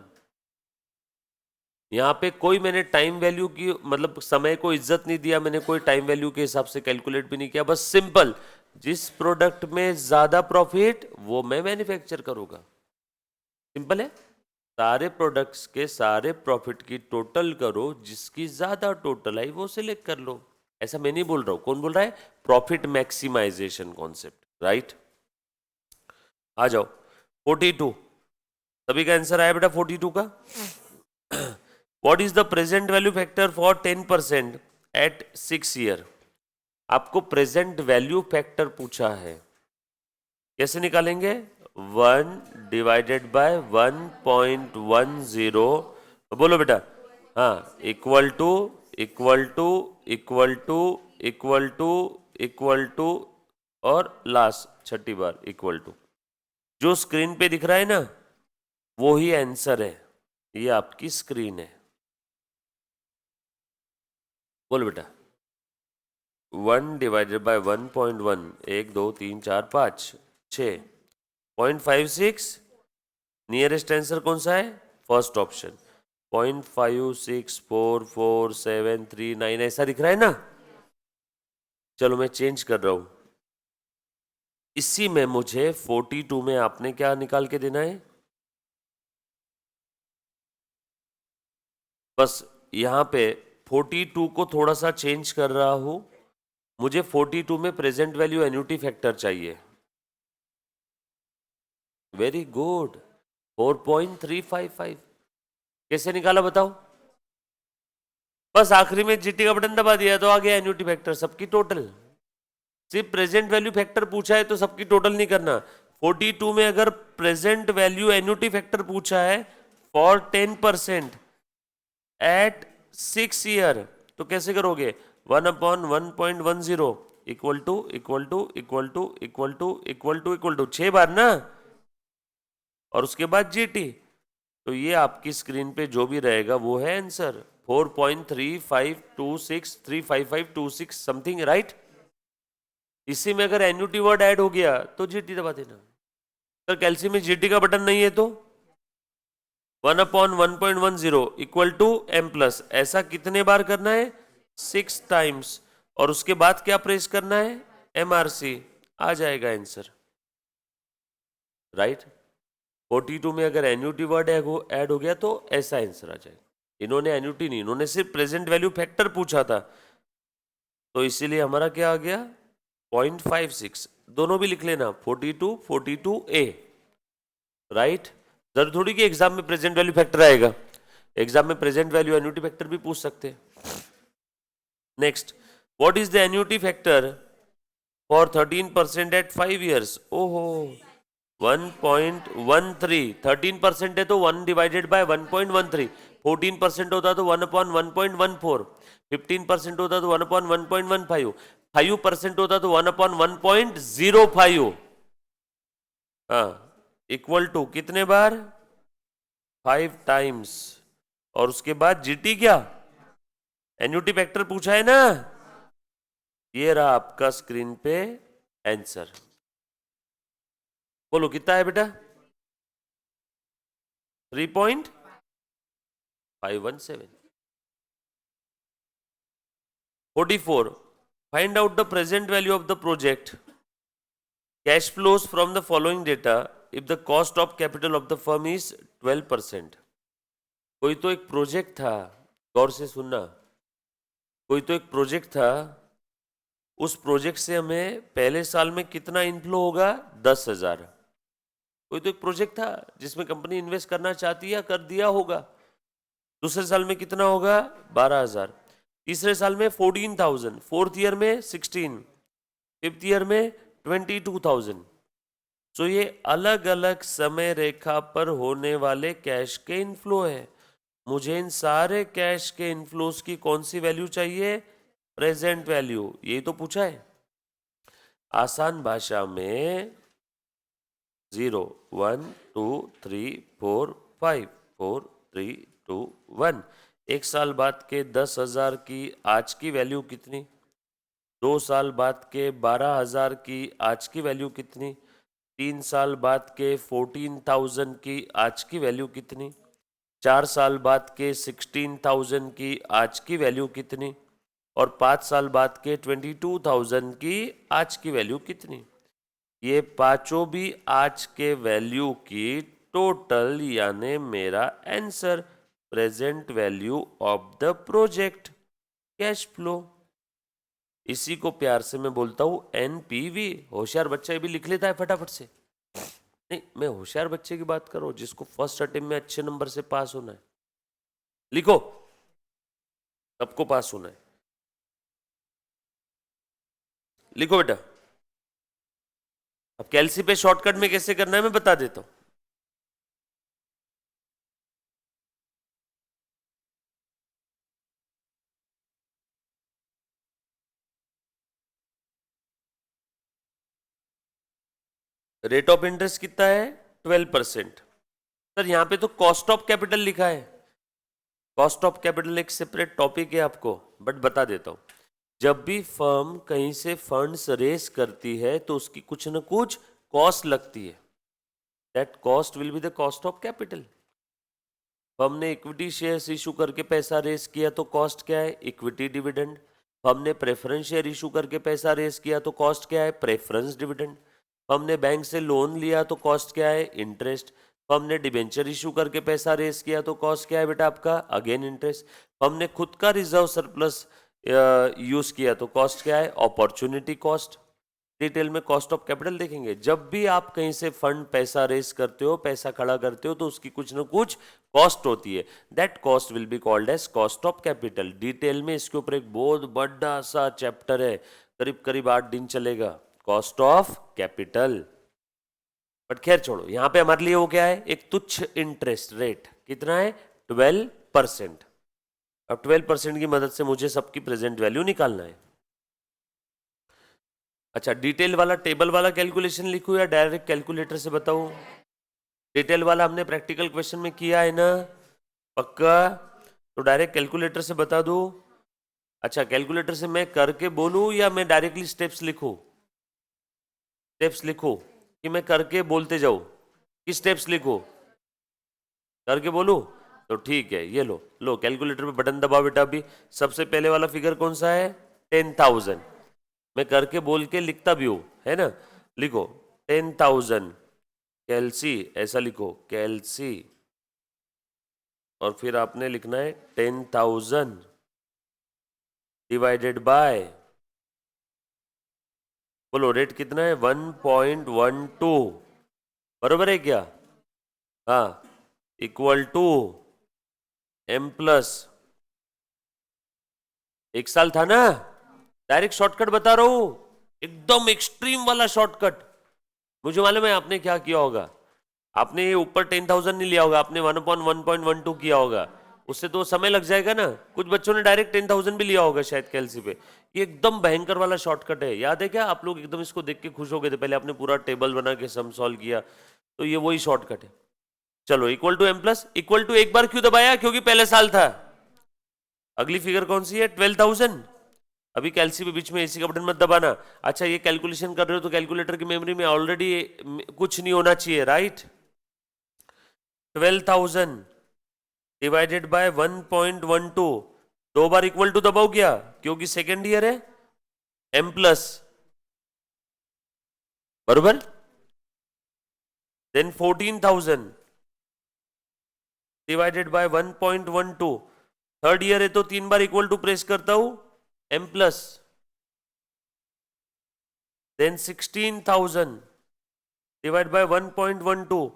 यहाँ पे कोई मैंने टाइम वैल्यू की मतलब समय को इज्जत नहीं दिया, मैंने कोई टाइम वैल्यू के हिसाब से कैलकुलेट भी नहीं किया, बस सिंपल जिस प्रोडक्ट में ज्यादा प्रॉफिट वो मैं मैन्युफैक्चर करूंगा। सिंपल है। सारे प्रोडक्ट्स के सारे प्रॉफिट की टोटल करो, जिसकी ज्यादा टोटल आई वो सिलेक्ट कर लो। ऐसा मैं नहीं बोल रहा हूं, कौन बोल रहा है? Profit maximisation concept, right. आ जाओ 42। सभी का आंसर आया बेटा 42 का? What is the present value factor for 10% at 6 year? आपको प्रेजेंट वैल्यू फैक्टर पूछा है, कैसे निकालेंगे? 1 डिवाइडेड बाय 1.10। बोलो बेटा। हाँ, equal to equal to equal to equal to equal to और लास्ट छठी बार इक्वल टू। जो स्क्रीन पे दिख रहा है ना वो ही आंसर है, ये आपकी स्क्रीन है। बोलो बेटा। 1 डिवाइडेड बाय 1.1, 1 2 3 4 5 6 0.56। नियरेस्ट आंसर कौन सा है? फर्स्ट ऑप्शन 0.5644739, ऐसा दिख रहा है ना? चलो मैं चेंज कर रहा हूं, इसी में मुझे 42 में आपने क्या निकाल के देना है? बस यहां पे 42 को थोड़ा सा चेंज कर रहा हूं, मुझे 42 में प्रेजेंट वैल्यू एन्युटी फैक्टर चाहिए। Very good, 4.355। कैसे निकाला बताओ? बस आखिरी में जीटी का बटन दबा दिया तो आ गया एन्युटी फैक्टर सबकी टोटल। सिर्फ प्रेजेंट वैल्यू फैक्टर पूछा है तो सबकी टोटल नहीं करना। 42 में अगर प्रेजेंट वैल्यू एन्युटी फैक्टर पूछा है फॉर 10% एट 6 ईयर, तो कैसे करोगे? 1/1.10 equal to equal to equal to equal to equal to equal to 6 बार ना, और उसके बाद जीटी। तो ये आपकी स्क्रीन पे जो भी रहेगा वो है आंसर, 4.3526355526 समथिंग, राइट। इसी में अगर एन्युटी वर्ड ऐड हो गया तो जीटी दबा देना। सर कैल्शियम में जीटी का बटन नहीं है तो 1/1.10 इक्वल टू एम प्लस, ऐसा कितने बार करना है? 6 टाइम्स, और उसके बाद क्या प्रेस करना है? एमआरसी, आ जाएगा आंसर, राइट। 42 में अगर एन्यूटी वर्ड ऐड हो गया तो ऐसा आंसर आ जाएगा। इन्होंने एन्यूटी नहीं, इन्होंने सिर्फ प्रेजेंट वैल्यू फैक्टर पूछा था, तो इसीलिए हमारा क्या आ गया 0.56। दोनों भी लिख लेना 42 ए, राइट। जरूर थोड़ी कि एग्जाम में प्रेजेंट वैल्यू फैक्टर आएगा, एग्जाम में प्रेजेंट वैल्यू एन्यूटी फैक्टर भी पूछ सकते हैं। Next, what is the annuity factor for 13% at 5 years? ओहो 1.13, 13% है तो 1 डिवाइडेड बाय 1.13, 14% होता तो 1/1.14, 15% होता तो 1/1.15, 5% होता तो 1/1.05, हाँ, इक्वल टू कितने बार 5 टाइम्स। और उसके बाद जीटी क्या एन्यूटी फैक्टर पूछा है ना, ये रहा आपका स्क्रीन पे आंसर। बोलो कितना है बेटा 3.517। 44, find out the present value of the project cash flows from the following data if the cost of capital of the firm is 12%। कोई तो एक प्रोजेक्ट था, गौर से सुनना, कोई तो एक प्रोजेक्ट था, उस प्रोजेक्ट से हमें पहले साल में कितना इनफ्लो होगा 10,000। कोई तो एक प्रोजेक्ट था जिसमें कंपनी इन्वेस्ट करना चाहती है, कर दिया होगा। दूसरे साल में कितना होगा 12,000, तीसरे साल में 14,000, फोर्थ ईयर में 16, फिफ्थ ईयर में 22,000। सो ये अलग अलग समय रेखा पर होने वाले कैश के इनफ्लो है। मुझे इन सारे कैश के इनफ्लोस की कौन सी वैल्यू चाहिए, प्रेजेंट वैल्यू, यही तो पूछा है। आसान भाषा में 0 1 2 3 4 5 4 3 2 1। एक साल बाद के 10,000 की आज की वैल्यू कितनी, 2 साल बाद के 12,000 की आज की वैल्यू कितनी, 3 साल बाद के 14,000 की आज की वैल्यू कितनी, 4 साल बाद के 16,000 की आज की वैल्यू कितनी, और 5 साल बाद के 22,000 की आज की वैल्यू कितनी। ये पांचों भी आज के वैल्यू की टोटल यानी मेरा answer, present value of the project cash flow. इसी को प्यार से मैं बोलता हूं एनपीवी। होशियार बच्चा भी लिख लेता है फटाफट से। नहीं, मैं होशियार बच्चे की बात करो जिसको फर्स्ट अटेम्प्ट में अच्छे नंबर से पास होना है। लिखो, सबको पास होना है, लिखो बेटा। अब कैलसी पे शॉर्टकट में कैसे करना है मैं बता देता हूं। रेट ऑफ इंटरेस्ट कितना है 12%। सर यहां पे तो कॉस्ट ऑफ कैपिटल लिखा है। कॉस्ट ऑफ कैपिटल एक सेपरेट टॉपिक है आपको, बट बता देता हूं। जब भी फर्म कहीं से फंड्स रेस करती है तो उसकी कुछ न कुछ कॉस्ट लगती है। That cost will be the cost of capital. Firm ने इक्विटी शेयर्स इशू करके पैसा रेस किया तो कॉस्ट क्या है, इक्विटी डिविडेंड। फर्म ने प्रेफरेंस शेयर इशू करके पैसा रेस किया तो कॉस्ट क्या है, प्रेफरेंस डिविडेंड। फर्म ने बैंक से लोन लिया तो कॉस्ट क्या है, इंटरेस्ट। फर्म ने डिबेंचर इशू करके पैसा रेस किया तो कॉस्ट क्या है बेटा आपका, अगेन इंटरेस्ट। फर्म ने खुद का रिजर्व सरप्लस यूज किया तो कॉस्ट क्या है, अपॉर्चुनिटी कॉस्ट। डिटेल में कॉस्ट ऑफ कैपिटल देखेंगे। जब भी आप कहीं से फंड पैसा रेस करते हो, पैसा खड़ा करते हो, तो उसकी कुछ ना कुछ कॉस्ट होती है। That cost will be called as cost of capital. Detail में इसके ऊपर एक बहुत बड़ा सा चैप्टर है, करीब करीब 8 दिन चलेगा, कॉस्ट ऑफ कैपिटल। बट खैर छोड़ो, यहां पे हमारे लिए वो क्या है, एक तुच्छ इंटरेस्ट रेट कितना है 12%। अब 12% की मदद से मुझे सबकी प्रेजेंट वैल्यू निकालना है। अच्छा, डिटेल वाला टेबल वाला कैलकुलेशन लिखूं या डायरेक्ट कैलकुलेटर से बताऊं? डिटेल वाला हमने प्रैक्टिकल क्वेश्चन में किया है ना, पक्का? तो डायरेक्ट कैलकुलेटर से बता दूं? अच्छा, कैलकुलेटर से मैं करके बोलूं या मैं डायरेक्टली स्टेप्स लिखूं? स्टेप्स लिखूं कि मैं करके बोलते जाऊं? कि स्टेप्स लिखूं? करके बोलूं? तो ठीक है, ये लो लो कैलकुलेटर पे बटन दबाओ बेटा। अभी सबसे पहले वाला फिगर कौन सा है, 10,000। मैं करके बोल के लिखता भी हूं, है ना। लिखो 10,000 कैल्सी, ऐसा लिखो कैल्सी, और फिर आपने लिखना है 10,000 डिवाइडेड बाय, बोलो रेट कितना है 1.12, बरोबर है क्या? हाँ, इक्वल टू m प्लस, 1 साल था ना, डायरेक्ट शॉर्टकट बता रहा हूं, एकदम एक्सट्रीम वाला शॉर्टकट। मुझे मालूम है आपने क्या किया होगा, आपने ये ऊपर 10,000 नहीं लिया होगा, आपने 1/1.12 किया होगा, उससे तो समय लग जाएगा ना। कुछ बच्चों ने डायरेक्ट 10,000 भी लिया होगा शायद कैलसी पे। ये एकदम भयंकर वाला शॉर्टकट है, याद है क्या? आप लोग एकदम इसको देख के खुश हो गए थे, पहले आपने पूरा टेबल बना के सम सॉल्व किया, तो ये वही शॉर्टकट है। चलो equal to m plus, equal to एक बार क्यों दबाया? क्योंकि पहले साल था। अगली फिगर कौन सी है? 12,000। अभी कैलसी पे बीच में एसी का बटन मत दबाना। अच्छा, ये कैलकुलेशन कर रहे हो तो कैलकुलेटर की मेमोरी में ऑलरेडी कुछ नहीं होना चाहिए, राइट? 12,000 डिवाइडेड बाय 1.12, 2 बार इक्वल टू दबाओ क्या? क्योंकि सेकेंड ईयर है, m प्लस, बरोबर। Then 14,000 divided by 1.12, third year है तो 3 बार इक्वल टू प्रेस करता हूं, m plus. Then 16,000 divide by 1.12,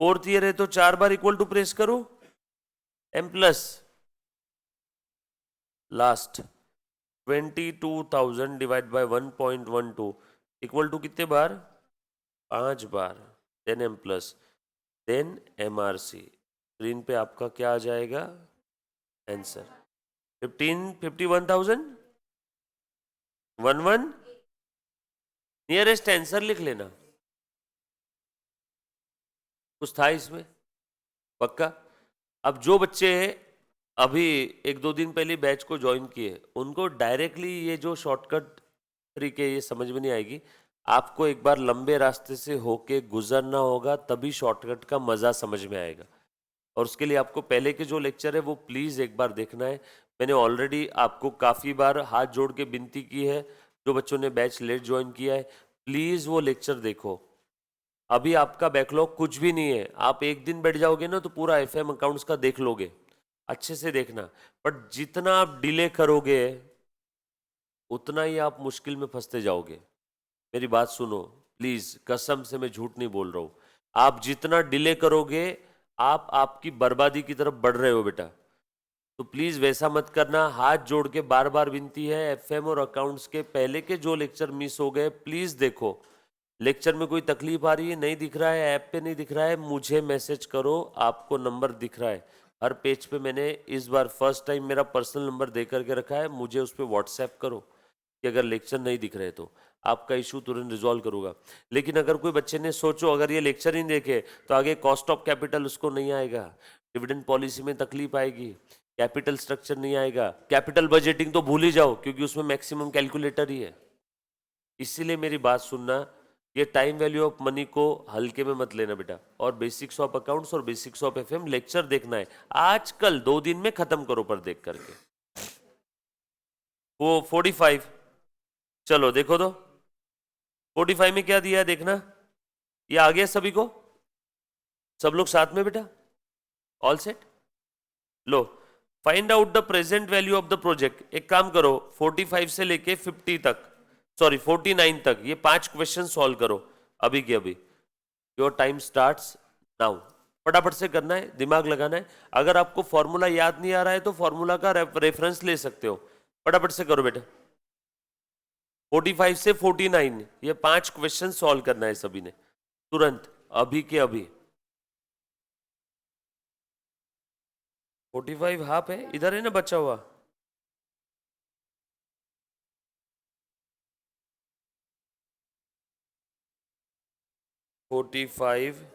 fourth year है तो 4 बार इक्वल टू प्रेस करो, m plus. Last 22,000 divide by 1.12 equal to कितने बार? 5 बार। Then m plus, then MRC। Screen पे आपका क्या आ जाएगा? आंसर 51,000 11, नियरेस्ट आंसर लिख लेना। कुछ था इसमें पक्का? अब जो बच्चे अभी 1-2 दिन पहले बैच को ज्वाइन किए, उनको डायरेक्टली ये जो शॉर्टकट तरीके ये समझ में नहीं आएगी। आपको एक बार लंबे रास्ते से होके गुजरना होगा, तभी शॉर्टकट का मजा समझ में आएगा। और उसके लिए आपको पहले के जो लेक्चर है वो प्लीज एक बार देखना है। मैंने ऑलरेडी आपको काफी बार हाथ जोड़ के विनती की है, जो बच्चों ने बैच लेट ज्वाइन किया है, प्लीज वो लेक्चर देखो। अभी आपका बैकलॉग कुछ भी नहीं है, आप एक दिन बैठ जाओगे ना तो पूरा FM अकाउंट्स का देख लोगे, अच्छे से देखना। बट जितना आप डिले करोगे उतना ही आप मुश्किल में फंसते जाओगे। मेरी बात सुनो प्लीज, कसम से मैं झूठ नहीं बोल रहा हूं। आप जितना डिले करोगे, आप आपकी बर्बादी की तरफ बढ़ रहे हो बेटा। तो प्लीज वैसा मत करना। हाथ जोड़ के बार बार विनती है, FM और अकाउंट्स के पहले के जो लेक्चर मिस हो गए प्लीज देखो। लेक्चर में कोई तकलीफ आ रही है, नहीं दिख रहा है, ऐप पे नहीं दिख रहा है, मुझे मैसेज करो, आपको नंबर दिख रहा है हर पेज पे। मैंने इस बार फर्स्ट टाइम मेरा पर्सनल नंबर दे करके रखा है, मुझे उस पर व्हाट्सएप करो कि अगर लेक्चर नहीं दिख रहे तो आपका इशू तुरंत रिजॉल्व करूंगा। लेकिन अगर कोई बच्चे ने सोचो अगर ये लेक्चर ही देखे तो आगे कॉस्ट ऑफ कैपिटल उसको नहीं आएगा, डिविडेंड पॉलिसी में तकलीफ आएगी, कैपिटल स्ट्रक्चर नहीं आएगा, कैपिटल बजटिंग तो भूल ही जाओ क्योंकि उसमें मैक्सिमम कैलकुलेटर ही है। इसीलिए मेरी बात सुनना, ये टाइम वैल्यू ऑफ मनी को हल्के में मत लेना बेटा, और बेसिक्स ऑफ अकाउंट्स और बेसिक्स ऑफ FM लेक्चर देखना है आजकल, 2 दिन में खत्म करो पर देख करके। वो 45, चलो देखो तो 45 में क्या दिया है देखना। ये आ गया सभी को? सब लोग साथ में बेटा? All set? Low, find out the present value of the project. एक काम करो, 45 से लेके 50 तक, सॉरी 49 तक, ये 5 क्वेश्चन सॉल्व करो अभी के अभी। Your time starts now. फटाफट से करना है, दिमाग लगाना है। अगर आपको फॉर्मूला याद नहीं आ रहा है तो फॉर्मूला का रेफरेंस ले सकते हो। फटाफट से करो बेटा। 45 से 49 ये 5 क्वेश्चन सॉल्व करना है सभी ने, तुरंत, अभी के अभी। 45 हाफ है, इधर है ना बचा हुआ? फोर्टी फाइव,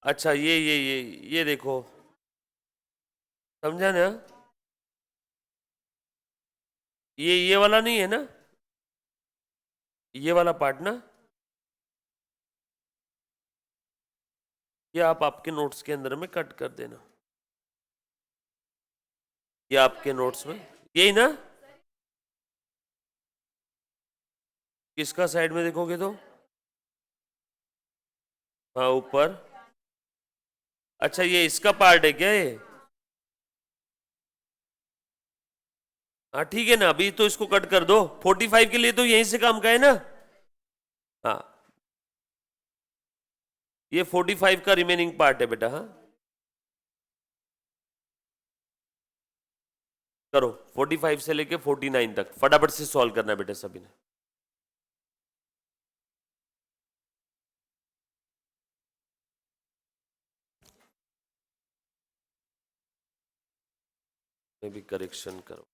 अच्छा ये देखो, समझा ना? ये वाला नहीं है ना, ये वाला पार्ट ना, ये आप आपके नोट्स के अंदर में कट कर देना, ये आपके नोट्स में, यही ना? किसका साइड में देखोगे तो? हाँ ऊपर। अच्छा ये इसका पार्ट है क्या ये? हाँ ठीक है ना, अभी तो इसको कट कर दो, 45 के लिए तो यहीं से काम का है ना। हाँ ये 45 का रिमेनिंग पार्ट है बेटा। हाँ करो, 45 से लेके 49 तक फटाफट से सॉल्व करना है बेटा सभी ने। मैं भी करेक्शन करो।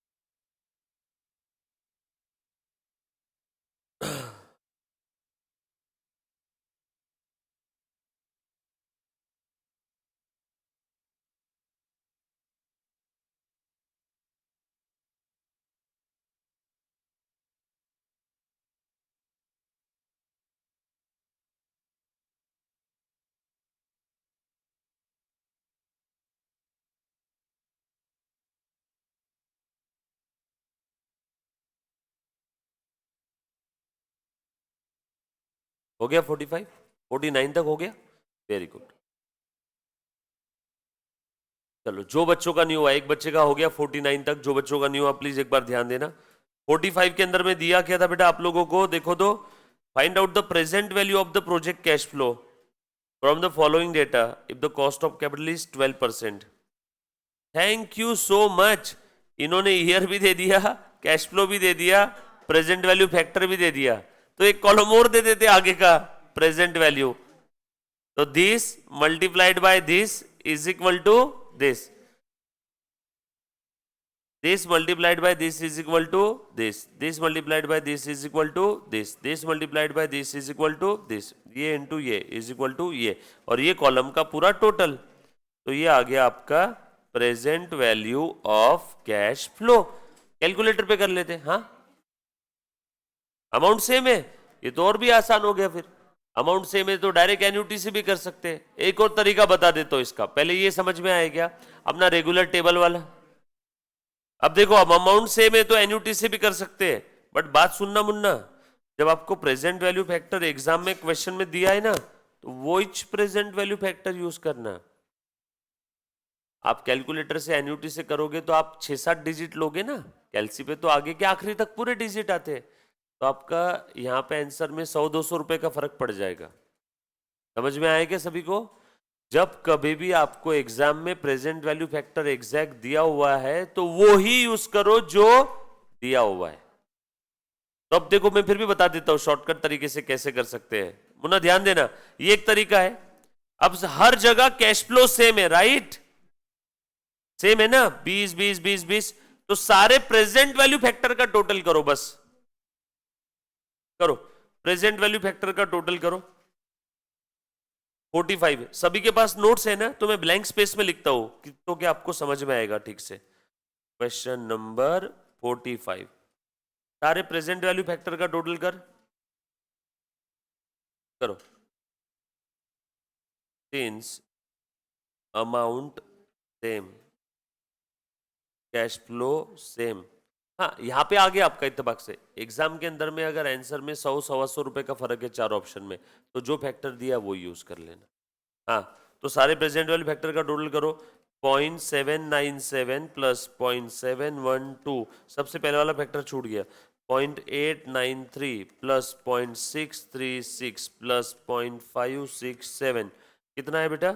हो गया 45, 49 तक हो गया, वेरी गुड। चलो जो बच्चों का नहीं हुआ, एक बच्चे का हो गया 49 तक, जो बच्चों का नहीं हुआ प्लीज एक बार ध्यान देना। 45 के अंदर में दिया क्या था बेटा आप लोगों को, देखो तो, find out the present value of the project cash flow from the following data if the cost of capital is 12%। Thank you so much, इन्होंने ईयर भी दे दिया, कैश फ्लो भी दे दिया, प्रेजेंट वैल्यू फैक्टर भी दे दिया, तो एक कॉलम और दे देते आगे का प्रेजेंट वैल्यू। तो this multiplied by this is equal to this, this multiplied by this is equal to this multiplied by this is equal to this multiplied by this is equal to this, ये into ये is equal to ये, और ये column का पूरा total. तो ये आ गया आपका present value of cash flow. Calculator पे कर लेते हैं। हाँ अमाउंट सेम है, ये तो और भी आसान हो गया फिर। अमाउंट सेम है तो डायरेक्ट एन्युटी से भी कर सकते हैं। एक और तरीका बता देता हूं इसका, पहले ये समझ में आया क्या, अपना रेगुलर टेबल वाला। अब देखो अब अमाउंट सेम है तो एन्युटी से भी कर सकते हैं, बट बात सुनना मुन्ना, जब आपको प्रेजेंट वैल्यू फैक्टर एग्जाम में क्वेश्चन में दिया है ना, तो वो प्रेजेंट वैल्यू फैक्टर यूज करना। आप कैलकुलेटर से एन्युटी से करोगे तो आप 6-7 डिजिट लोगे ना, कैलसी पे तो आगे के आखिरी तक पूरे डिजिट आते हैं, तो आपका यहाँ पे आंसर में 100-200 रुपए का फर्क पड़ जाएगा। समझ में आएगा सभी को? जब कभी भी आपको एग्जाम में प्रेजेंट वैल्यू फैक्टर एग्जैक्ट दिया हुआ है तो वो ही यूज करो जो दिया हुआ है। तो अब देखो मैं फिर भी बता देता हूं शॉर्टकट तरीके से कैसे कर सकते हैं, मुन्ना ध्यान देना, ये एक तरीका है। अब हर जगह कैश फ्लो सेम है, राइट, सेम है ना, 20-20-20-20, तो सारे प्रेजेंट वैल्यू फैक्टर का टोटल करो, बस करो, प्रेजेंट वैल्यू फैक्टर का टोटल करो। 45 सभी के पास नोट्स है ना, तो मैं ब्लैंक स्पेस में लिखता हूं तो क्या आपको समझ में आएगा ठीक से। क्वेश्चन नंबर 45, सारे प्रेजेंट वैल्यू फैक्टर का टोटल करो। Since amount same, cash flow same. हाँ यहाँ पे आ गया आपका इत्तेफाक से, एग्जाम के अंदर में अगर आंसर में 100-125 रुपए का फर्क है चार ऑप्शन में, तो जो फैक्टर दिया वो यूज कर लेना। हाँ तो सारे प्रेजेंट वैल्यू फैक्टर का टोटल करो, 0.797 प्लस 0.712, सबसे पहले वाला फैक्टर छूट गया, 0.893 प्लस 0.636 प्लस 0.567, कितना है बेटा,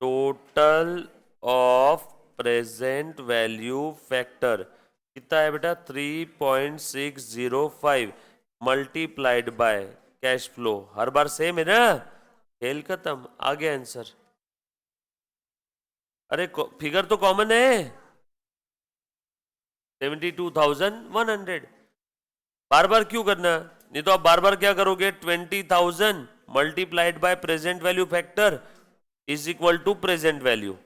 total of present value factor कितना है बेटा, 3.605 multiplied by cash flow, her bar same है ना, खेल खत्म, आ गया आंसर। अरे फिगर तो कॉमन है, 72,100, बार बार क्यों करना, नहीं तो आप बार बार क्या करोगे, 20,000 multiplied by present value factor is equal to present value,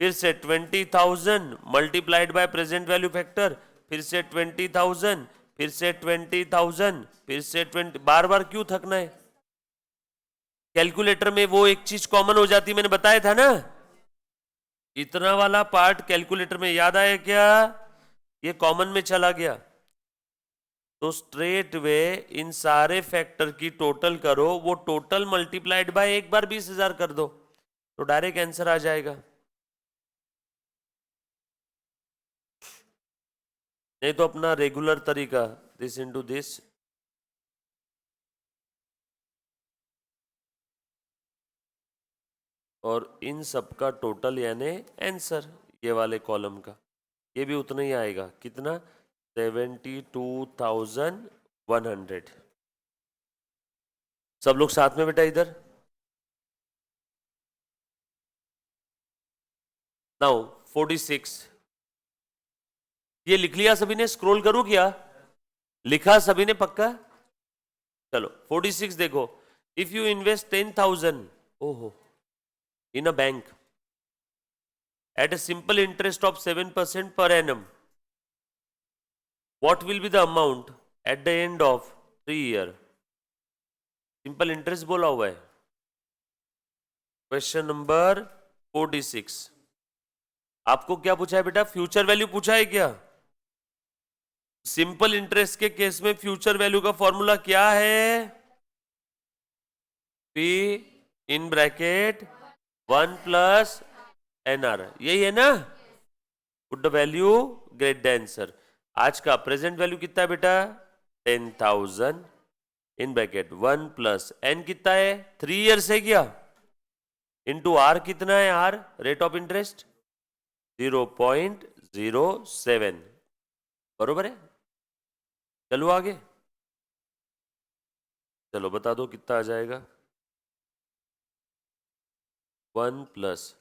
फिर से 20,000 multiplied by present value factor, फिर से 20,000, फिर से 20,000, फिर से 20, बार बार क्यों थकना है। कैलकुलेटर में वो एक चीज कॉमन हो जाती, मैंने बताया था ना, इतना वाला पार्ट कैलकुलेटर में याद आया क्या, ये कॉमन में चला गया, तो स्ट्रेट वे इन सारे फैक्टर की टोटल करो, वो टोटल मल्टीप्लाइड बाय एक बार 20,000 कर दो तो डायरेक्ट आंसर आ जाएगा। नहीं तो अपना रेगुलर तरीका, दिस इनटू दिस, और इन सब का टोटल यानी आंसर ये वाले कॉलम का, ये भी उतना ही आएगा। कितना? 72,100। सब लोग साथ में बेटा इधर। नाउ 46, ये लिख लिया सभी ने? स्क्रॉल करूं क्या? लिखा सभी ने पक्का? चलो 46 देखो। इफ यू इन्वेस्ट 10,000 ओहो in a bank at a simple interest of 7% per annum, what will be the amount at the end of 3 year? Simple interest बोला हुआ है। Question number 46। आपको क्या पूछा है बेटा? फ्यूचर वैल्यू पूछा है क्या? सिंपल इंटरेस्ट के केस में फ्यूचर वैल्यू का फॉर्मूला क्या है? P इन ब्रैकेट 1 प्लस NR, यही है ना? Put the value, get the answer. आज का प्रेजेंट वैल्यू कितना है बेटा? 10,000 इन ब्रैकेट 1 प्लस एन कितना है? 3 ईयर्स है क्या? इंटू आर कितना है? आर रेट ऑफ इंटरेस्ट 0.07, बरोबर है। चलो आगे, चलो बता दो कितना आ जाएगा। 1 प्लस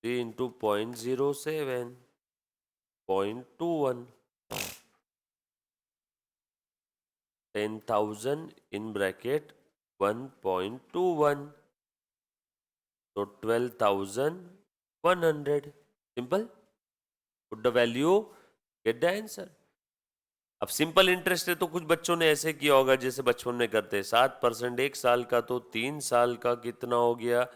3 इंटू 0.07, 0.21, 10,000 इन ब्रैकेट 1.21, तो 12,100। Simple, put the value, get the answer. अब सिंपल इंटरेस्ट है तो कुछ बच्चों ने ऐसे किया होगा जैसे बचपन में करते, 7% एक साल का, तो 3 साल का कितना हो गया?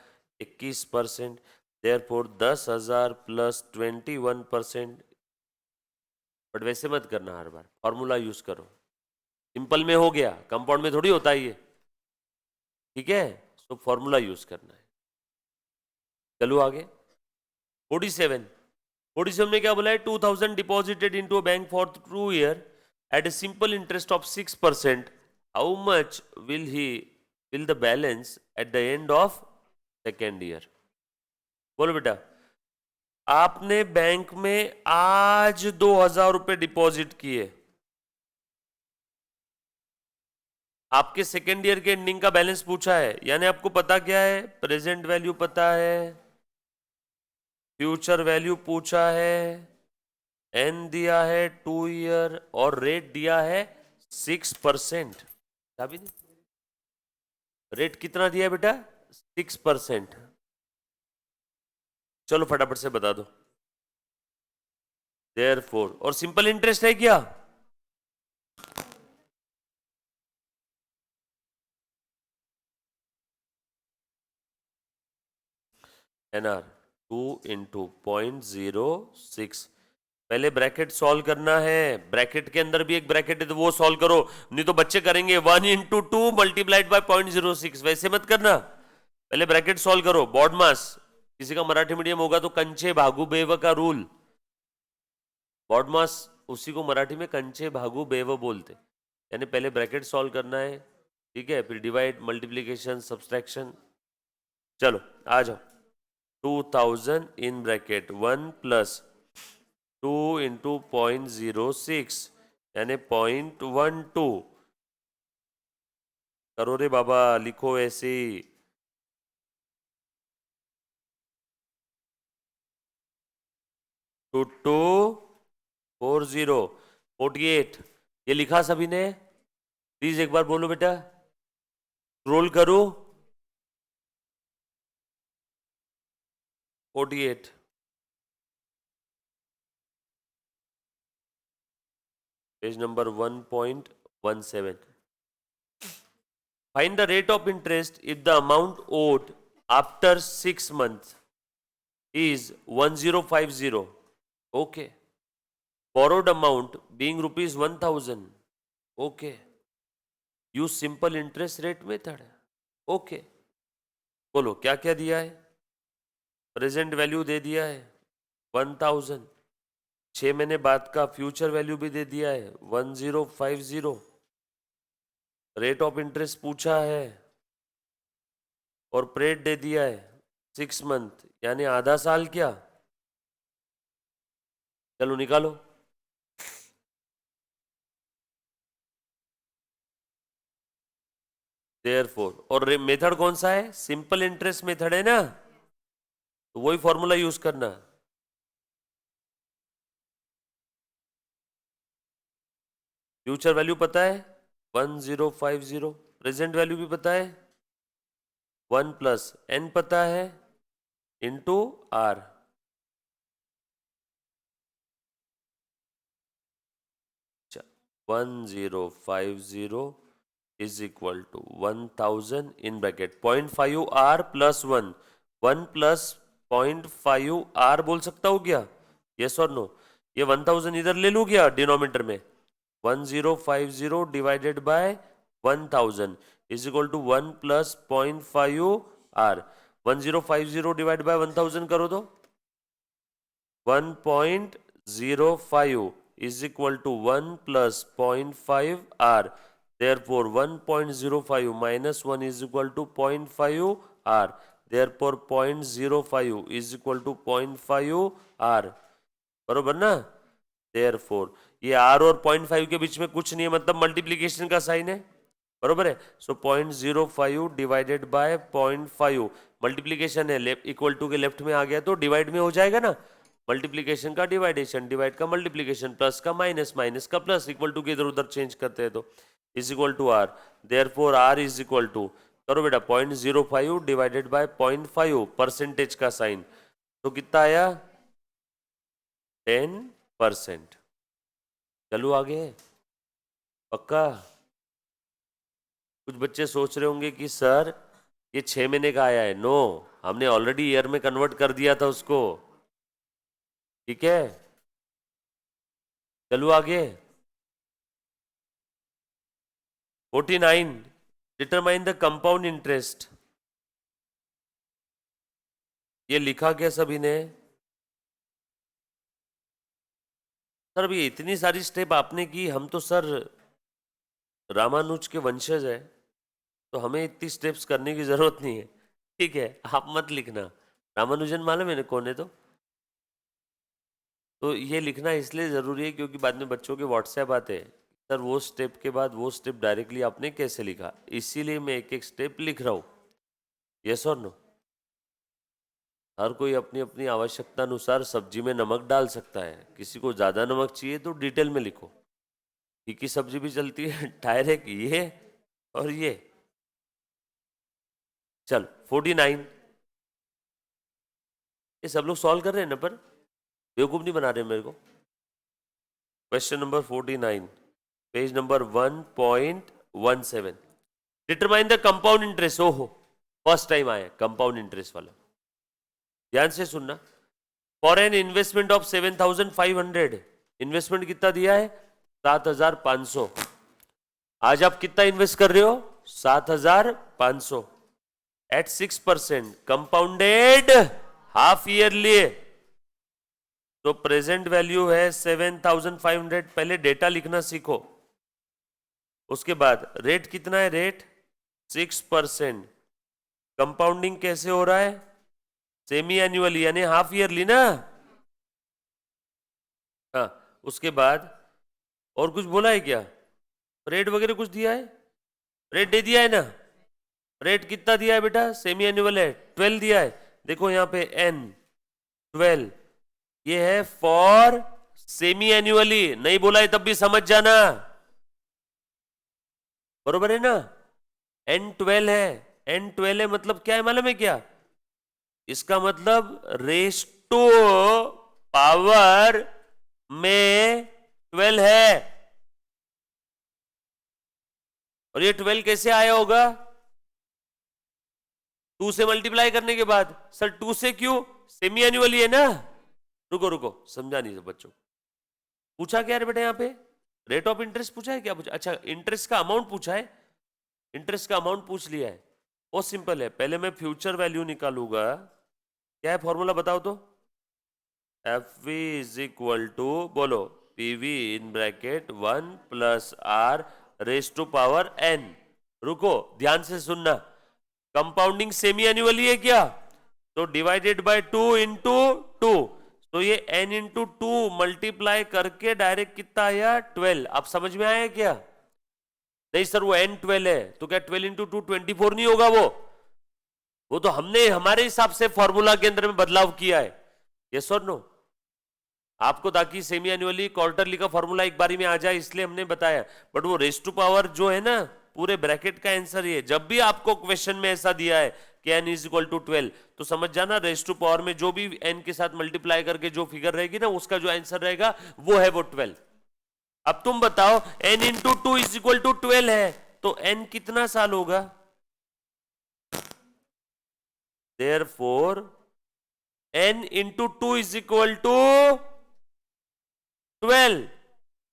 21%। Therefore 10,000 plus 21%। बट वैसे मत करना, हर बार फॉर्मूला यूज करो। सिंपल में हो गया, कंपाउंड में थोड़ी होता है ये, ठीक है? तो फॉर्मूला यूज करना है। चलो आगे 47 में क्या बोला है? 2,000 deposited into a bank for 2 year at a simple interest of 6%. How much will the balance at the end of second year? बोलो बेटा। आपने बैंक में आज 2,000 रुपए डिपॉजिट किए, आपके सेकेंड ईयर के एंडिंग का बैलेंस पूछा है, यानी आपको पता क्या है? प्रेजेंट वैल्यू पता है, फ्यूचर वैल्यू पूछा है, एन दिया है 2 ईयर, और रेट दिया है 6%। रेट कितना दिया है बेटा? 6%। चलो फटाफट से बता दो। देयरफॉर, और सिंपल इंटरेस्ट है क्या? N r 2 into 0.06। पहले ब्रैकेट सॉल्व करना है, ब्रैकेट के अंदर भी एक ब्रैकेट है तो वो सॉल्व करो, नहीं तो बच्चे करेंगे 1 इंटू 2 मल्टीप्लाइड बाय 0.06, वैसे मत करना। पहले ब्रैकेट सॉल्व करो। बॉड मास, किसी का मराठी मीडियम होगा तो कंचे भागू बेव का रूल, बॉड मास उसी को मराठी में कंचे भागू बेव बोलते, यानी पहले ब्रैकेट सॉल्व करना है, ठीक है? फिर डिवाइड, मल्टीप्लीकेशन, सब्सट्रैक्शन। चलो आ जाओ। 2,000 इन ब्रैकेट 1 प्लस 2 इंटू 0.06 यानी 0.12। करो रे बाबा, लिखो ऐसे। 224048, ये लिखा सभी ने? प्लीज एक बार बोलो बेटा, रोल करो। 48, page number 1.17। Find the rate of interest if the amount owed after 6 months is 1050। Okay, borrowed amount being rupees 1,000, okay, use simple interest rate method, okay. बोलो क्या क्या दिया है? प्रेजेंट वैल्यू दे दिया है 1000, 6 महीने बाद का फ्यूचर वैल्यू भी दे दिया है 1050, रेट ऑफ इंटरेस्ट पूछा है और पीरियड दे दिया है 6 मंथ, यानी आधा साल क्या। चलो निकालो। देयरफॉर, और मेथड कौन सा है? सिंपल इंटरेस्ट मेथड है ना, तो वही फॉर्मूला यूज करना। फ्यूचर वैल्यू पता है 1050, प्रेजेंट वैल्यू भी पता है 1 प्लस n पता है into r. 1050 is equal to 1000 in bracket 0.5 r plus 1, 1 plus 0.5 r बोल सकता हूँ क्या? यस और नो? ये 1000 इधर ले लूँ क्या डिनोमिनेटर में? 1050 divided by 1000 is equal to 1 plus 0.5 r. 1050 divide by 1000 करो तो 1.05 is equal to 1 plus 0.5 r. Therefore 1.05 minus 1 is equal to 0.5 r. Therefore 0.05 is equal to 0.5 r. बरोबर ना? Therefore ये r और 0.5 के बीच में कुछ नहीं है, मतलब मल्टीप्लीकेशन का साइन है, बरोबर है। सो 0.05 डिवाइडेड बाय 0.5 मल्टीप्लीकेशन है, लेफ्ट इक्वल टू के लेफ्ट में आ गया तो डिवाइड में हो जाएगा ना। मल्टीप्लीकेशन का डिवाइडेशन, डिवाइड का मल्टीप्लीकेशन, प्लस का माइनस, माइनस का प्लस, इक्वल टू के इधर उधर चेंज करते हैं तो is equal to r. Therefore r is equal to, करो बेटा, 0.05 डिवाइडेड बाय 0.5 परसेंटेज का साइन, तो कितना आया? 10%। चलो आगे, पक्का? कुछ बच्चे सोच रहे होंगे कि सर ये 6 महीने का आया है। नो, हमने ऑलरेडी ईयर में कन्वर्ट कर दिया था उसको, ठीक है। चलो आगे, 49, डिटरमाइन द कंपाउंड इंटरेस्ट। ये लिखा क्या सभी ने? सर अभी इतनी सारी स्टेप आपने की, हम तो सर रामानुज के वंशज है, तो हमें इतनी स्टेप्स करने की जरूरत नहीं है, ठीक है। आप मत लिखना, रामानुजन मालूम है कौन है तो ये लिखना इसलिए ज़रूरी है क्योंकि बाद में बच्चों के व्हाट्सएप आते हैं, सर वो स्टेप के बाद वो स्टेप डायरेक्टली आपने कैसे लिखा, इसीलिए मैं एक एक स्टेप लिख रहा हूँ। यस और नो? हर कोई अपनी अपनी आवश्यकता अनुसार सब्जी में नमक डाल सकता है, किसी को ज़्यादा नमक चाहिए तो डिटेल में लिखो। एक ही सब्जी भी चलती है, डायरेक्ट ये और ये। चल 49, ये सब लोग सॉल्व कर रहे हैं ना, पर बेवकूफ़ नहीं बना रहे मेरे को। Question number 49, page number 1.17, determine the compound interest. ओहो, फर्स्ट टाइम आया कंपाउंड इंटरेस्ट वाला, ध्यान से सुनना। For an investment of 7500, investment कितना दिया है? 7500। आज आप कितना इन्वेस्ट कर रहे हो? 7500 एट 6% कंपाउंडेड हाफ ईयरली। तो प्रेजेंट वैल्यू है 7500, पहले डेटा लिखना सीखो, उसके बाद रेट कितना है? रेट 6%। कंपाउंडिंग कैसे हो रहा है? सेमी एनुअली यानी हाफ ईयरली ना। हाँ, उसके बाद और कुछ बोला है क्या? रेट वगैरह कुछ दिया है? रेट दे दिया है ना। रेट कितना दिया है बेटा? सेमी एनुअल है, 12 दिया है। देखो यहाँ पे n 12, ये है फॉर सेमी एनुअली, नहीं बोला है तब भी समझ जाना, बरोबर है ना। n12 है, n12 है मतलब क्या है मालूम है क्या? इसका मतलब रेस टू पावर में 12 है। और ये 12 कैसे आया होगा? 2 से मल्टीप्लाई करने के बाद। सर 2 से क्यों? सेमी एनुअली है ना। रुको रुको, समझा नहीं सब बच्चों। पूछा क्या है बेटा यहाँ पे? रेट ऑफ इंटरेस्ट पूछा है, क्या पूछा? अच्छा, इंटरेस्ट का अमाउंट पूछा है, इंटरेस्ट का अमाउंट पूछ लिया है। बहुत सिंपल है, पहले मैं फ्यूचर वैल्यू निकालूंगा। क्या है फॉर्मूला, बताओ तो। F V is equal to, बोलो, P V in bracket 1 plus are raise to power N. रुको, ध्यान से सुनना, कंपाउंडिंग सेमी एनुअली है क्या, तो डिवाइडेड बाय 2 इंटू 2, तो ये n इंटू 2 मल्टीप्लाई करके डायरेक्ट कितना आया, 12। आप समझ में आया क्या? नहीं सर, वो n 12 है, तो क्या 12 इंटू 2 24 नहीं होगा? वो तो हमने हमारे हिसाब से फॉर्मूला के अंदर में बदलाव किया है। यस और नो? आपको ताकि सेमी एनुअली क्वार्टरली का फॉर्मूला एक बारी में आ जाए इसलिए हमने बताया, बट वो रेस टू पावर जो है ना, पूरे ब्रैकेट का आंसर ये। जब भी आपको क्वेश्चन में ऐसा दिया है कि n इज इक्वल टू 12, तो समझ जाना रेस टू पावर में जो भी n के साथ मल्टीप्लाई करके जो फिगर रहेगी ना, उसका जो आंसर रहेगा वो है वो 12। अब तुम बताओ, n into 2 is equal to 12 है, तो n कितना साल होगा? Therefore n into 2 is equal to 12.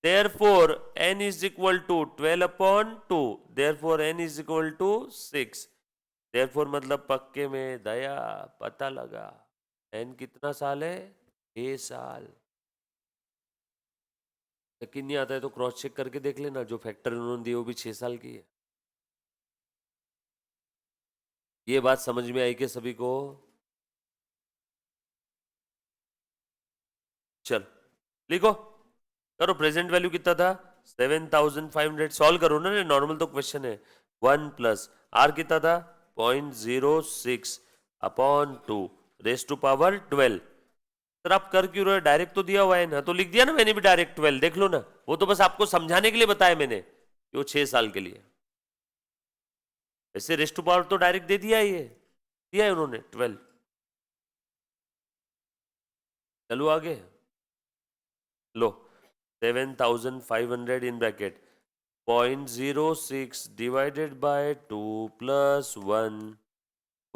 Therefore n is equal to 12 upon 2. Therefore n is equal to 6. Therefore मतलब पक्के में दया पता लगा, n कितना साल है, 6 साल। यकीन नहीं आता है तो क्रॉस चेक करके देख लेना, जो फैक्टर उन्होंने दिए वो भी 6 साल की है। ये बात समझ में आई कि सभी को? चलो लिखो, करो। प्रेजेंट वैल्यू कितना था, 7500। सॉल्व करो ना, नॉर्मल तो क्वेश्चन है। 1 प्लस आर कितना था, 0.06 upon 2 raise to power 12। Sir आप कर क्यों रहे हो, डायरेक्ट तो दिया हुआ है ना, तो लिख दिया ना मैंने भी डायरेक्ट 12, देख लो ना। वो तो बस आपको समझाने के लिए बताया मैंने कि वो 6 साल के लिए। ऐसे रेस टू पावर तो डायरेक्ट दे दिया है, ये दिया है उन्होंने 12। चलो आगे, लो, 7500 in bracket 0.06 divided by 2 plus 1,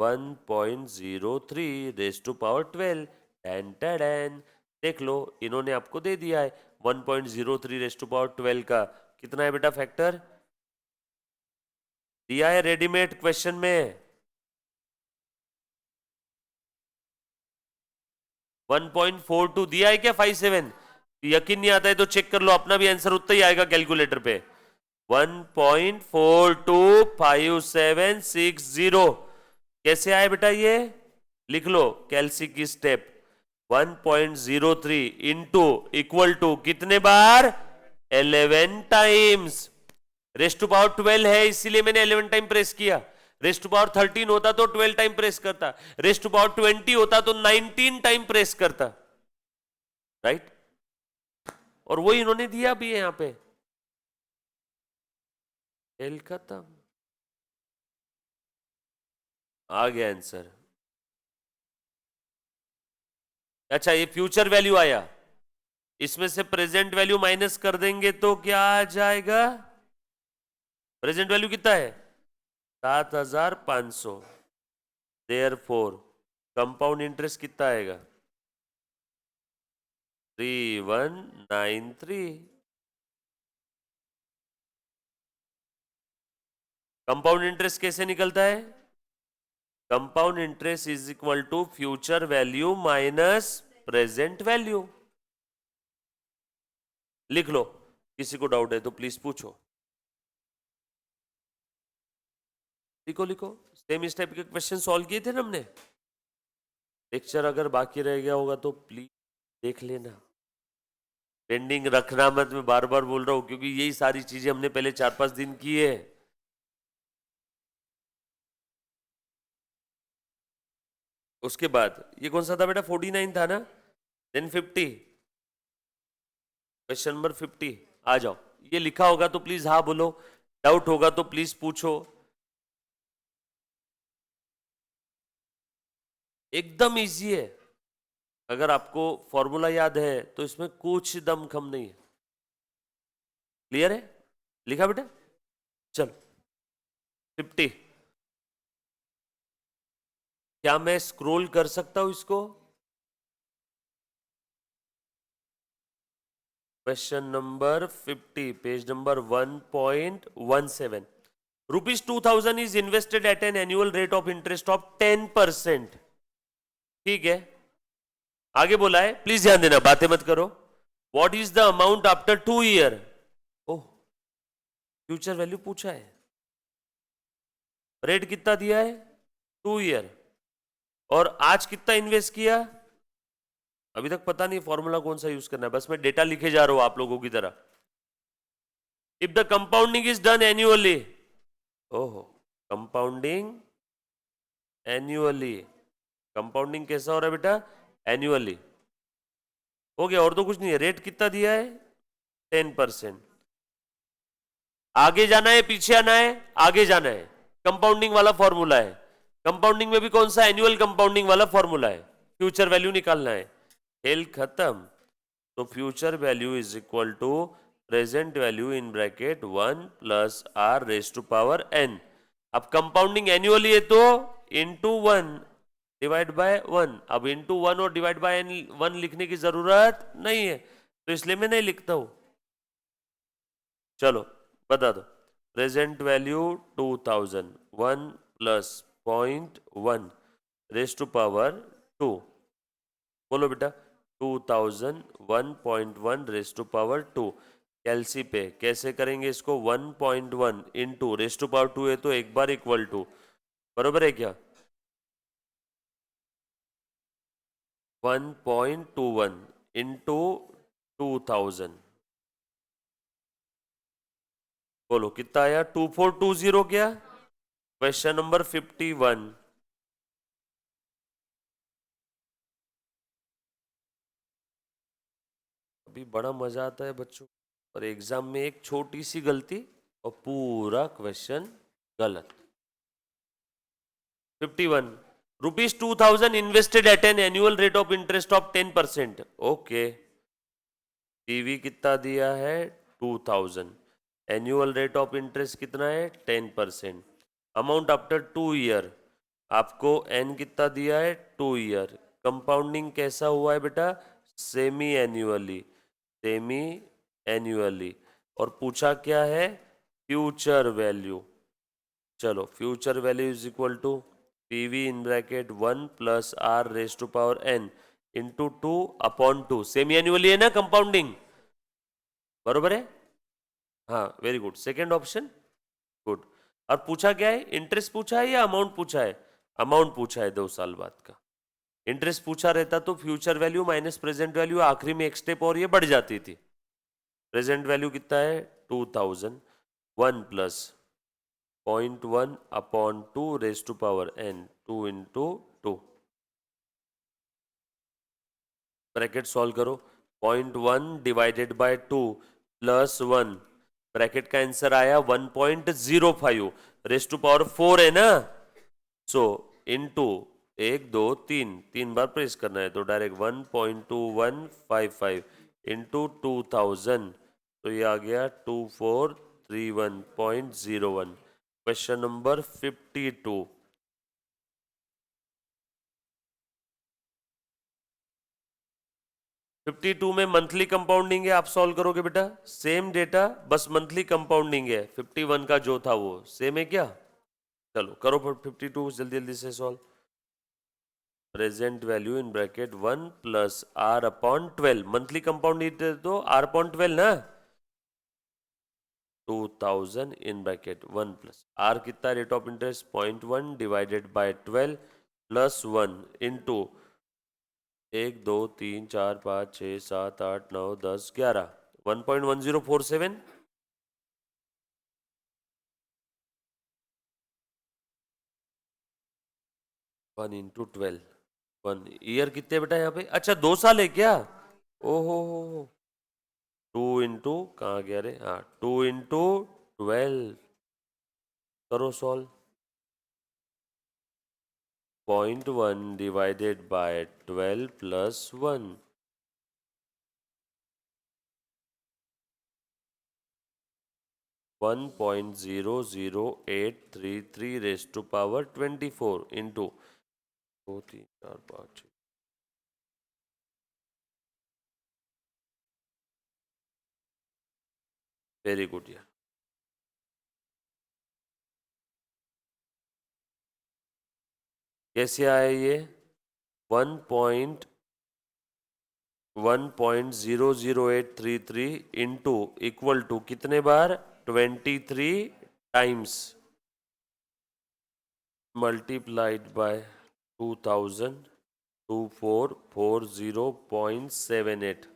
1.03 raise to power 12। Ten ten, देख लो इन्होंने आपको दे दिया है 1.03 रेस टू पावर 12 का कितना है बेटा फैक्टर, दिया है रेडीमेड क्वेश्चन में 1.42 दिया है क्या, 57? यकीन नहीं आता है तो चेक कर लो, अपना भी आंसर उतना ही आएगा कैलकुलेटर पे। 1.425760। कैसे आए बेटा ये, लिख लो कैलसी की स्टेप। 1.03 इंटू इक्वल टू कितने बार, 11 टाइम्स। रेस टू पावर 12 है इसीलिए मैंने 11 टाइम प्रेस किया। रेस टू पावर 13 होता तो 12 टाइम प्रेस करता। रेस टू पावर 20 होता तो 19 टाइम प्रेस करता, राइट? और वही इन्होंने दिया भी है यहां पे। एल खत्म, आ गया आंसर। अच्छा, ये फ्यूचर वैल्यू आया, इसमें से प्रेजेंट वैल्यू माइनस कर देंगे तो क्या आ जाएगा, प्रेजेंट वैल्यू कितना है, 7500। देयर फोर कंपाउंड इंटरेस्ट कितना आएगा, 3193। कंपाउंड इंटरेस्ट कैसे निकलता है, compound interest is equal to future value minus present value. लिख लो, किसी को डाउट है तो प्लीज पूछो। लिखो लिखो, सेम इस टाइप के क्वेश्चन सॉल्व किए थे ना हमने। लेक्चर अगर बाकी रह गया होगा तो प्लीज देख लेना, पेंडिंग रखना मत। मैं बार बार बोल रहा हूं क्योंकि यही सारी चीजें हमने पहले 4-5 दिन की है। उसके बाद ये कौन सा था बेटा, 49 था ना, देन 50, क्वेश्चन नंबर 50। आ जाओ, ये लिखा होगा तो प्लीज हाँ बोलो, डाउट होगा तो प्लीज पूछो। एकदम इजी है, अगर आपको फॉर्मूला याद है तो इसमें कुछ दम खम नहीं है। क्लियर है, लिखा बेटा? चलो 50, क्या मैं स्क्रॉल कर सकता हूं इसको? Question number 50, page number 1.17. Rupees 2000 is invested at an annual rate of interest of 10%. ठीक है, आगे बोला है, प्लीज ध्यान देना, बातें मत करो. What is the amount after 2 year? Oh, future value पूछा है. रेट कितना दिया है? 2 ईयर. और आज कितना इन्वेस्ट किया? अभी तक पता नहीं फॉर्मूला कौन सा यूज करना है, बस मैं डेटा लिखे जा रहा हूं आप लोगों की तरह. If the compounding is done annually, ओहो, कंपाउंडिंग एन्युअली, कंपाउंडिंग कैसा हो रहा है बेटा? एन्युअली. हो गया, और तो कुछ नहीं है. रेट कितना दिया है? 10%. आगे जाना है पीछे आना है? आगे जाना है. कंपाउंडिंग वाला फॉर्मूला है. कंपाउंडिंग में भी कौन सा? एनुअल कंपाउंडिंग वाला फॉर्मूला है. फ्यूचर वैल्यू निकालना है. खेल खत्म. तो future value is equal to present value in bracket 1 plus are raise to power n. अब कंपाउंडिंग एनुअली है तो इंटू 1 डिवाइड बाय 1. अब इंटू 1 और डिवाइड बाय एन 1 लिखने की जरूरत नहीं है, तो इसलिए मैं नहीं लिखता हूं. चलो बता दो. Present value 2000, 1 plus 0.1 raise to power 2. बोलो बेटा. 2000 1.1 रेस टू पावर 2. कैलसी पे कैसे करेंगे इसको? 1.1 इंटू रेस टू पावर 2 है तो एक बार इक्वल टू, बरोबर है क्या? 1.21 इंटू 2000. बोलो कितना आया? 2420. क्या? Question number 51. अभी बड़ा मजा आता है बच्चों, और एग्जाम में एक छोटी सी गलती और पूरा क्वेश्चन गलत. 51. Rupees 2000 invested at an annual rate of interest of 10%. Okay, PV कितना दिया है? 2000. एनुअल रेट ऑफ इंटरेस्ट कितना है? 10%. अमाउंट आफ्टर 2 ईयर, आपको एन कितना दिया है? 2 ईयर. कंपाउंडिंग कैसा हुआ है बेटा? Semi annually. Semi annually. और पूछा क्या है? Future value. चलो, future value is equal to PV in bracket 1 plus are raise to power N into 2/2. Semi annually है ना कंपाउंडिंग, बरोबर है? हाँ, very good. Second option good. और पूछा क्या है? इंटरेस्ट पूछा है या अमाउंट पूछा है? अमाउंट पूछा है 2 साल बाद का. इंटरेस्ट पूछा रहता तो future value minus present value, आखिरी में एक स्टेप और ये बढ़ जाती थी. प्रेजेंट वैल्यू कितना है? 2000. 1 plus 0.1/2 raise to power n 2 into 2. Bracket solve करो. 0.1 डिवाइडेड बाय 2 प्लस 1. ब्रैकेट का आंसर आया 1.05 रेस टू पावर 4 है ना. सो इनटू 1 2 3 बार प्रेस करना है तो डायरेक्ट 1.2155 इंटू 2000. तो ये आ गया 2431.01. Question number 52. 52 में मंथली कंपाउंडिंग है, आप सॉल्व करोगे बेटा. सेम डेटा, बस मंथली कंपाउंडिंग है. 51 का जो था वो सेम है क्या? चलो करो 52 जल्दी जल्दी से solve. Present value in bracket 1 plus r upon 12. Monthly compound तो आर अपॉन 12 ना. 2000 इन ब्रैकेट 1 प्लस आर कितना? Rate of interest 0.1 divided by 12 plus 1 into 1 2 3 4 5 6 7 8 9 10 11. 1.1047. 1 into 12. 1 year कितने बेटा यहाँ पे? अच्छा 2 साल है क्या? ओहो, 2 इंटू कहाँ गया रे? हाँ, 2 इंटू 12. करो solve. 0.1 divided by 12 plus 1. 1.00833 raise to power 24 into 2 3 4 5 6. Very good यार। कैसे आया ये? 1.00833 इंटू इक्वल टू कितने बार? 23 टाइम्स मल्टीप्लाइड बाय 2000, 2440.78।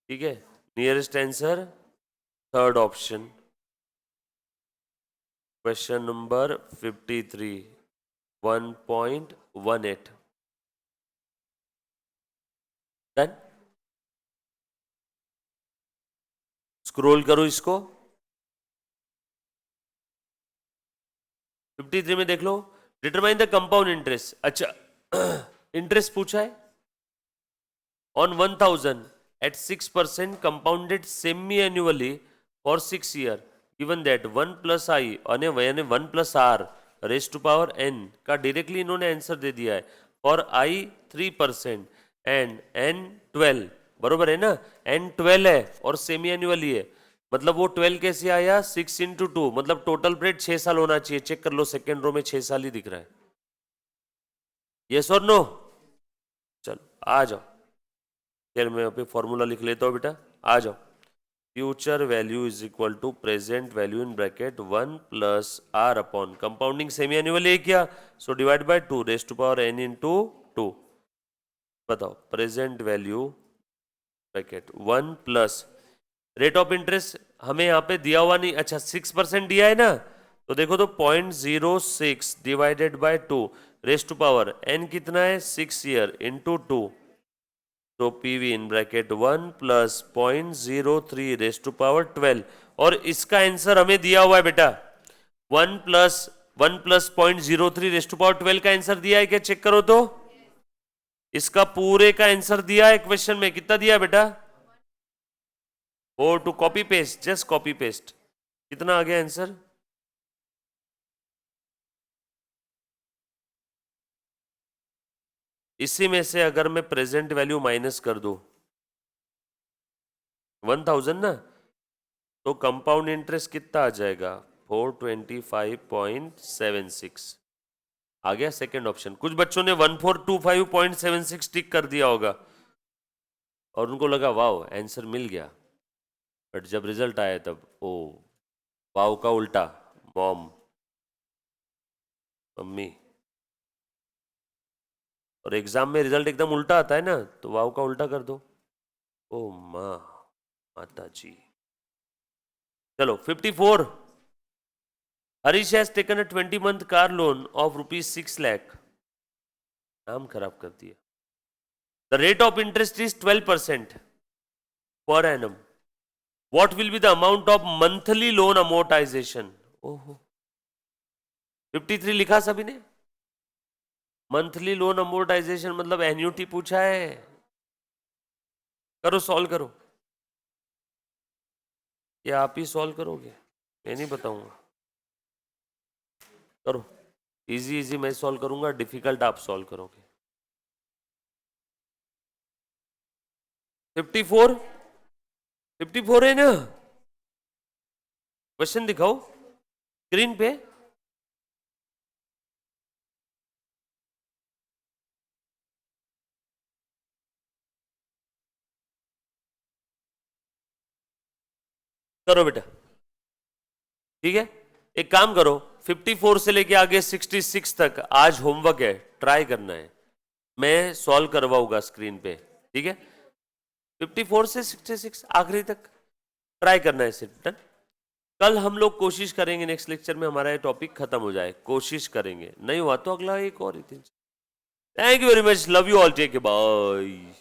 ठीक है, nearest answer third option, question number 53, 1.18। Done. Scroll करो इसको, 53 में देख लो, डिटरमाइन द कंपाउंड इंटरेस्ट। अच्छा इंटरेस्ट पूछा है on 1000 at 6% compounded semi-annually for 6 year, given that 1 plus I અને 1 plus R raised to power n का डायरेक्टली इन्होंने आंसर दे दिया है फॉर I 3% एंड n 12, बरोबर है ना? n 12 है और सेमी एनुअली है, मतलब वो 12 कैसे आया? 6 into 2, मतलब टोटल पीरियड 6 साल होना चाहिए। चेक कर लो, सेकेंड रो में 6 साल ही दिख रहा है। यस और नो? चलो आ जाओ, फिर मैं यहाँ पे फॉर्मूला लिख लेता हूँ बेटा, आ जाओ। Future value is equal to present value in bracket 1 plus r upon compounding semi annual है क्या, so divide by 2 raise to power n into 2। बताओ present value bracket 1 plus rate of interest हमें यहाँ पे दिया हुआ नहीं, अच्छा 6% दिया है ना, तो देखो तो 0.06 divided by 2 raise to power n कितना है? 6 ईयर इंटू 2, तो PV in bracket 1 plus 0.03 raise to power 12, और इसका आंसर हमें दिया हुआ है बेटा 1 प्लस 0.03 रेज टू पावर 12 का आंसर दिया है क्या? चेक करो तो, इसका पूरे का आंसर दिया है क्वेश्चन में। कितना दिया है बेटा? और two copy paste, just copy paste. कितना आ गया आंसर? इसी में से अगर मैं प्रेजेंट वैल्यू माइनस कर दूं 1000 ना, तो कंपाउंड इंटरेस्ट कितना आ जाएगा? 425.76 आ गया सेकंड ऑप्शन। कुछ बच्चों ने 1425.76 टिक कर दिया होगा और उनको लगा वाओ आंसर मिल गया, बट जब रिजल्ट आया तब ओ वाओ का उल्टा, मॉम मम्मी, और एग्जाम में रिजल्ट एकदम उल्टा आता है ना, तो वाओ का उल्टा कर दो, ओ माँ माता जी। चलो 54, Harish has taken a 20-month car loan of ₹6 lakh. नाम खराब कर दिया। The rate of interest is 12% per annum. What will be the amount of monthly loan amortisation? ओहो 53 लिखा सभी ने। मंथली लोन अमोर्टाइजेशन मतलब एन्युटी पूछा है। करो सॉल्व करो, या आप ही सॉल्व करोगे? मैं नहीं बताऊंगा, करो। इजी इजी मैं सॉल्व करूंगा, डिफिकल्ट आप सॉल्व करोगे। 54 54 है ना? क्वेश्चन दिखाओ स्क्रीन पे। करो बेटा, ठीक है। एक काम करो, 54 से लेके आगे 66 तक आज होमवर्क है, ट्राई करना है। मैं सॉल्व करवाऊंगा स्क्रीन पे, ठीक है। 54 से 66 आखिरी तक ट्राई करना है सिर्फ। डन। कल हम लोग कोशिश करेंगे नेक्स्ट लेक्चर में हमारा ये टॉपिक खत्म हो जाए, कोशिश करेंगे, नहीं हुआ तो अगला एक और ही दिन। Thank you very much, love you all, take bye.